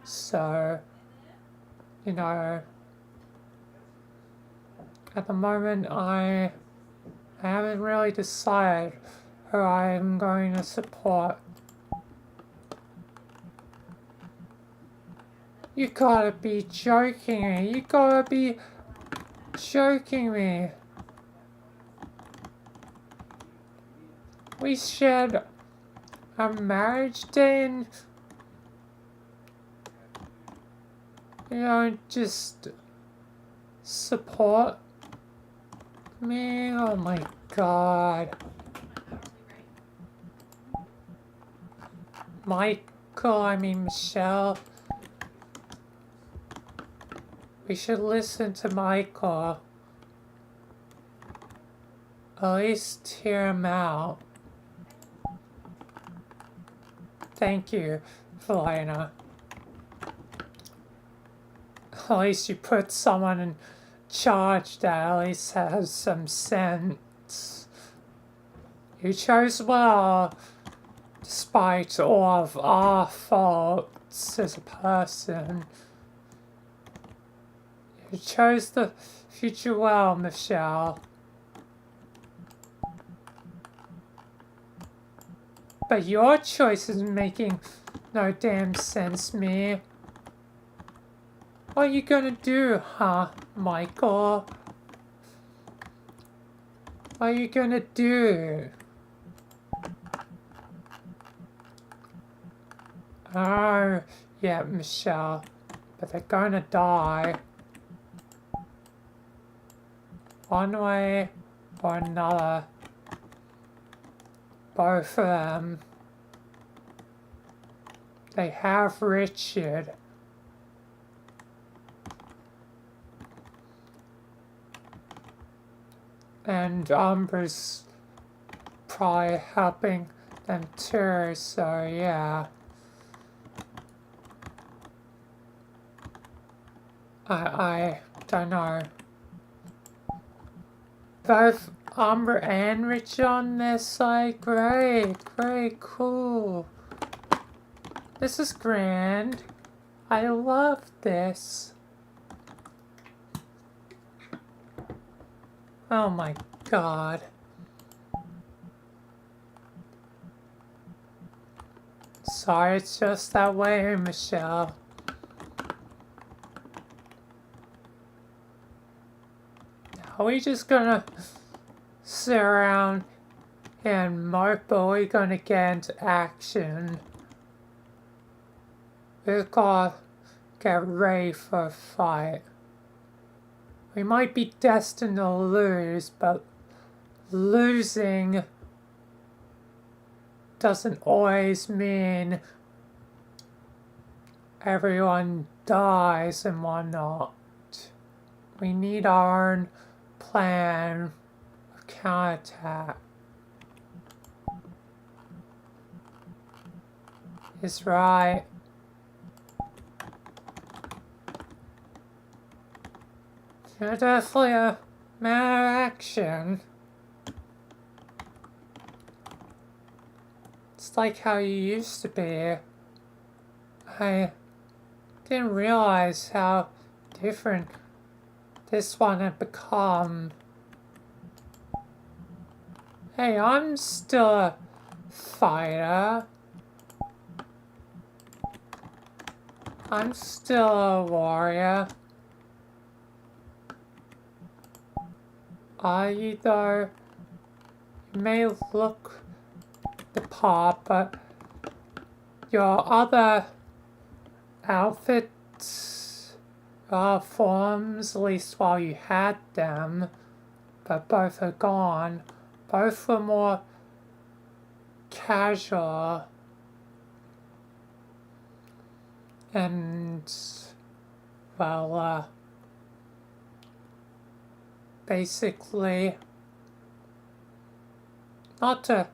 Speaker 1: So, you know, at the moment I haven't really decided who I'm going to support. You gotta be joking me. You gotta be joking me. We shared a marriage day and you don't just support me. Oh my god. Michelle. We should listen to Michael. At least hear him out. Thank you, Vilayna. At least you put someone in charge that at least has some sense. You chose well, despite all of our faults as a person. You chose the future well, Michelle. But your choice is making no damn sense, me. What are you gonna do, huh, Michael? What are you gonna do? Oh, yeah, Michelle. But they're gonna die. One way or another. Both of them. They have Richard. And Umber's probably helping them too, so yeah. I don't know. Both Umber and Rich on their side, great, cool. This is grand. I love this. Oh my god. Sorry, it's just that way, Michelle. Are we just gonna sit around and mope, or are we gonna get into action? We've gotta get ready for a fight. We might be destined to lose, but losing doesn't always mean everyone dies and whatnot. We need our own plan of counterattack. It's right. You're definitely a man of action. It's like how you used to be. I didn't realize how different this one had become. Hey, I'm still a fighter. I'm still a warrior. Are you though? You may look the part, but your other outfits, forms, at least while you had them, but both are gone. Both were more casual and, well, basically, not to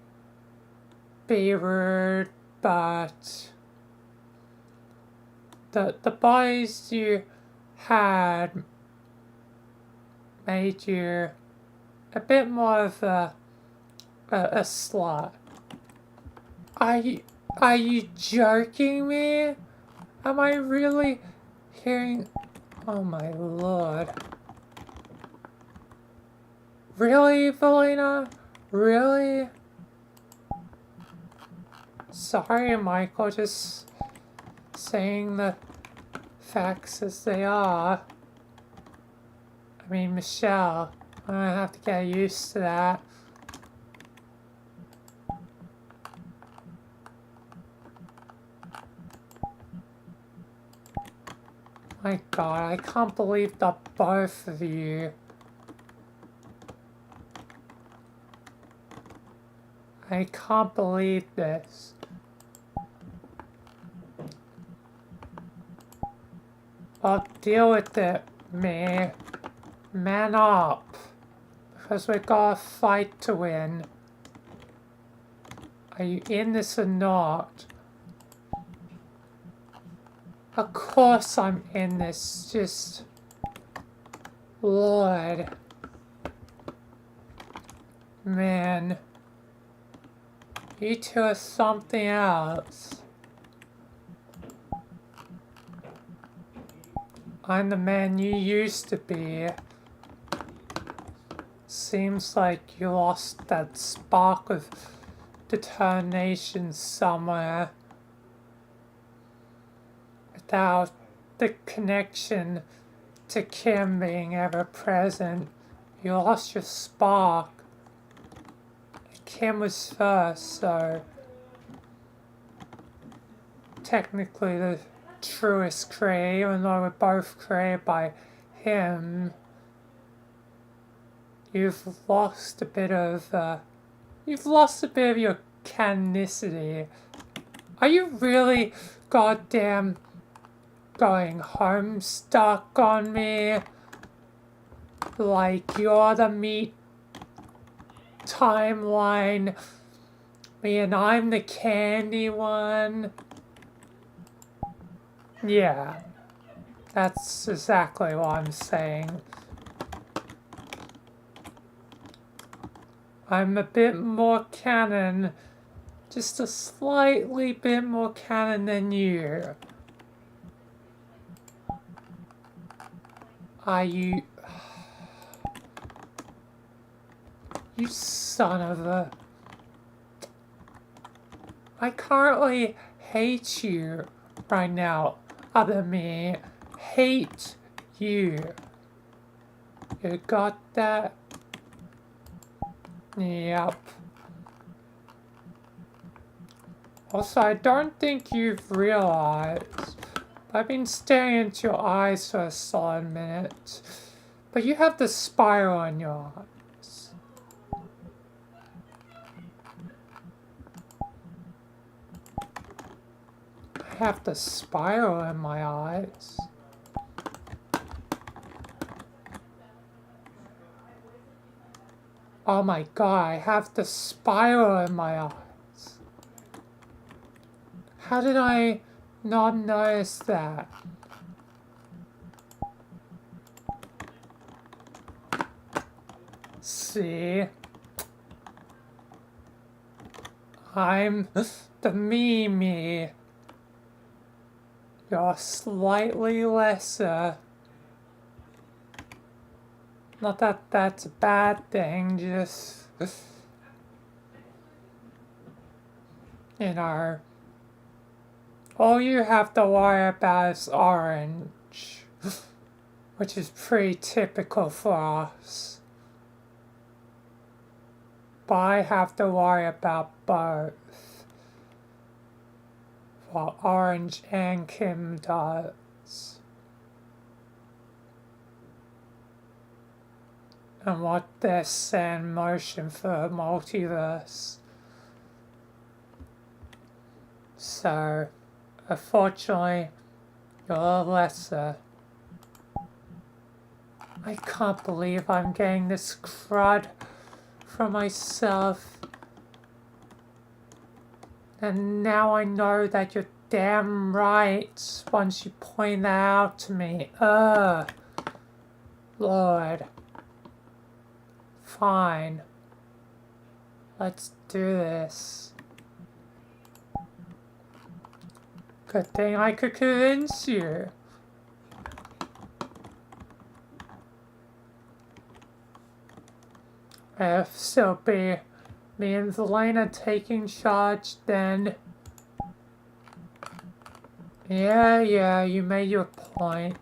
Speaker 1: be rude, but the bodies you had made you a bit more of a slut. Are you joking me? Am I really hearing? Oh my lord. Really, Vilayna? Really? Sorry, Michael, just saying the facts as they are. I mean, Michelle, I'm gonna have to get used to that. My god, I can't believe the both of you. I can't believe this. Well, deal with it, me. Man up. Because we got a fight to win. Are you in this or not? Of course I'm in this, just... Lord. Man. You two are something else. I'm the man you used to be. Seems like you lost that spark of determination somewhere. Without the connection to Kim being ever present, you lost your spark. Kim was first, so technically the truest creator, even though we're both created by him. You've lost a bit of your canonicity. Are you really goddamn going home stuck on me? Like you're the meat timeline. And I'm the candy one. Yeah, that's exactly what I'm saying. I'm a bit more canon, just a slightly bit more canon than you. Are you... You son of a... I currently hate you right now. Other me. Hate you. You got that? Yep. Also, I don't think you've realized, I've been staring into your eyes for a solid minute, but you have the spiral in your eyes. I have the spiral in my eyes. Oh my god, I have the spiral in my eyes. How did I not notice that? See? I'm the me. You're slightly lesser. Not that that's a bad thing, just... You know... All you have to worry about is orange. Which is pretty typical for us. But I have to worry about both. What Orange and Kim does. And what they're set in motion for multiverse. So, unfortunately, you're lesser. I can't believe I'm getting this crud for myself. And now I know that you're damn right once you point that out to me. Lord. Fine. Let's do this. Good thing I could convince you. If still be me and Vilayna taking charge, then... Yeah, you made your point.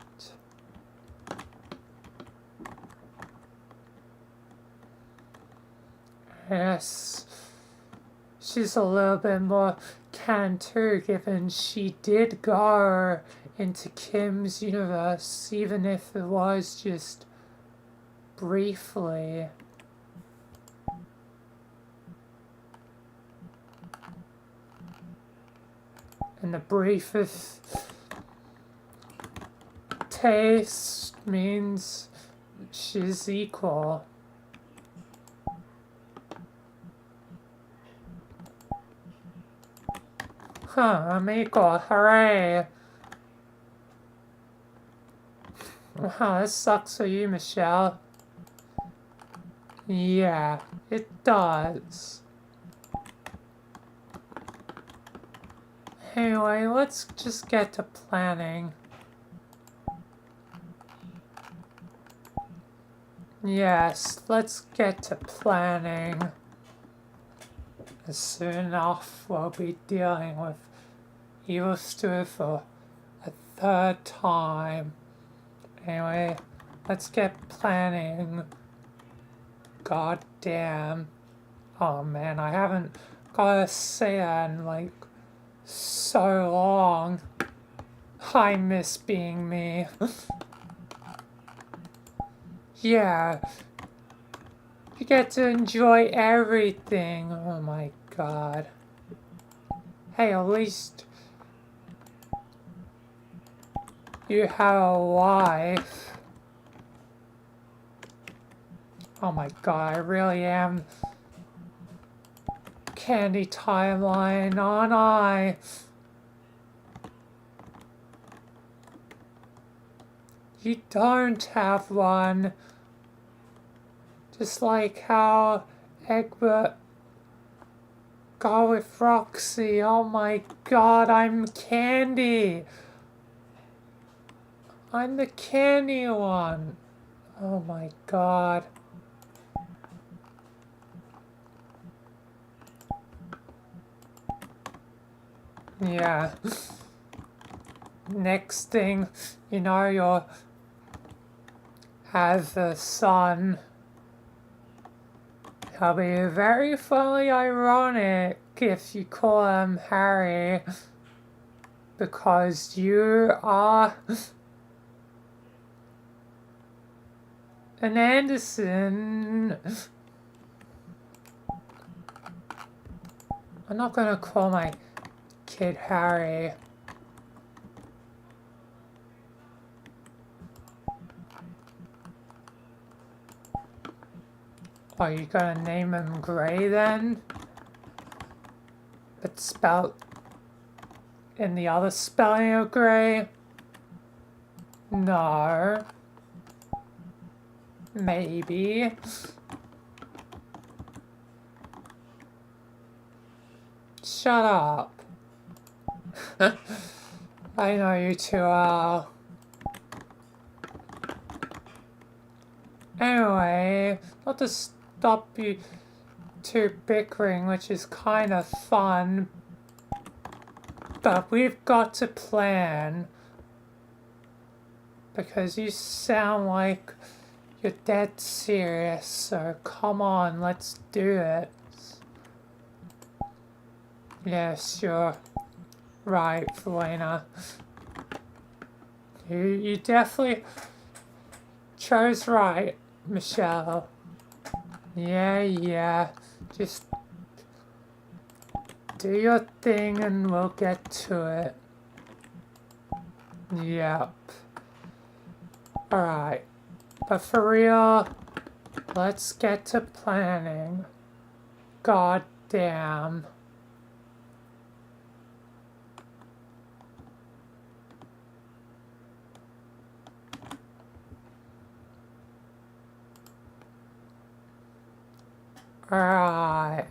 Speaker 1: Yes, she's a little bit more canon too, given she did go into Kim's universe, even if it was just briefly. And the briefest taste means she's equal. Huh, I'm equal, hooray! Wow, this sucks for you, Michelle. Yeah, it does. Anyway, let's just get to planning. Yes, let's get to planning. Soon enough, we'll be dealing with Evil Stu for a third time. Anyway, let's get planning. God damn. Oh man, I haven't gotta say that in like so long. I miss being me. Yeah. You get to enjoy everything. Oh my god. Hey, at least you have a life. Oh my god, I really am candy timeline, aren't I? You don't have one. Just like how Egbert got with Roxy. Oh my god, I'm Candy. I'm the candy one. Oh my god. Yeah. Next thing, you know, you'll have a son. It'll be very funny ironic if you call him Harry. Because you are an Anderson. I'm not gonna call my kid Harry. Are you gonna name him Gray then? But spelled in the other spelling of Gray? No. Maybe. Shut up. I know you too well. Anyway, not to stop you two bickering, which is kind of fun, but we've got to plan. Because you sound like you're dead serious, so come on, let's do it. Yes, you're right, Vilayna. You definitely chose right, Michelle. Yeah. Just do your thing and we'll get to it. Yep. Alright. But for real, let's get to planning. God damn. Alright.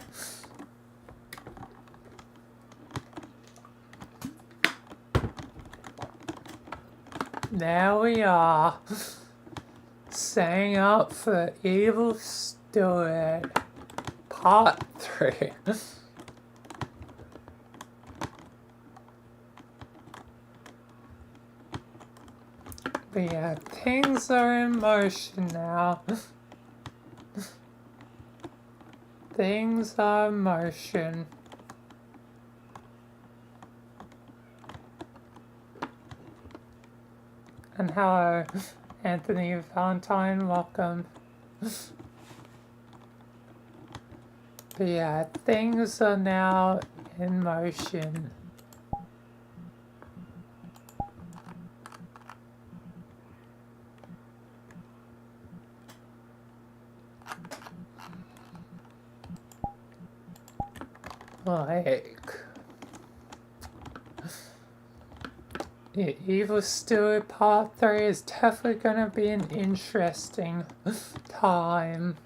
Speaker 1: There we are. Setting up for Evil Steward. Part 3. But yeah, things are in motion now. Things are in motion. And hello, Anthony Valentine, welcome. But yeah, things are now in motion. Like, yeah, Evil Steward Part 3 is definitely gonna be an interesting time.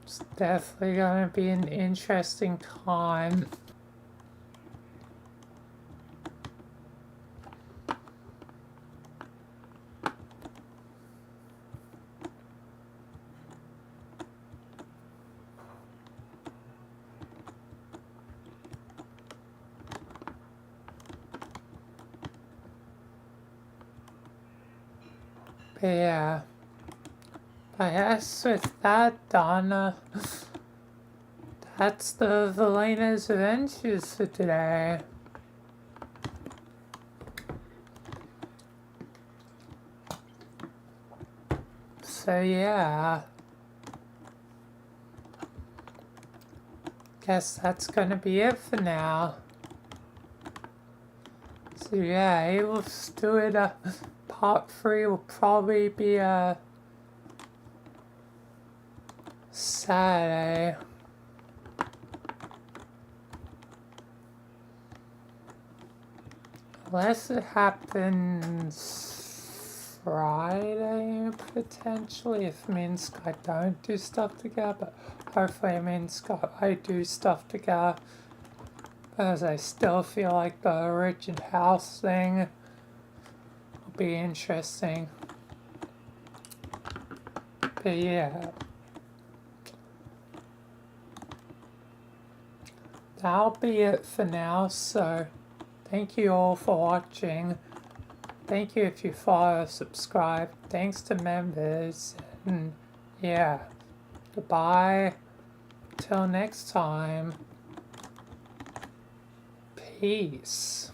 Speaker 1: It's definitely gonna be an interesting time. But yeah, I guess with that done, that's the Vilayna's Adventures for today. So yeah, guess that's gonna be it for now. So yeah, let's do it. Part 3 will probably be Saturday. Unless it happens Friday, potentially, if me and Scott don't do stuff together, but hopefully me and Scott, I do stuff together, because I still feel like the Origin House thing will be interesting. But yeah. That'll be it for now, so thank you all for watching. Thank you if you follow, subscribe. Thanks to members. And yeah, goodbye. Till next time. Peace.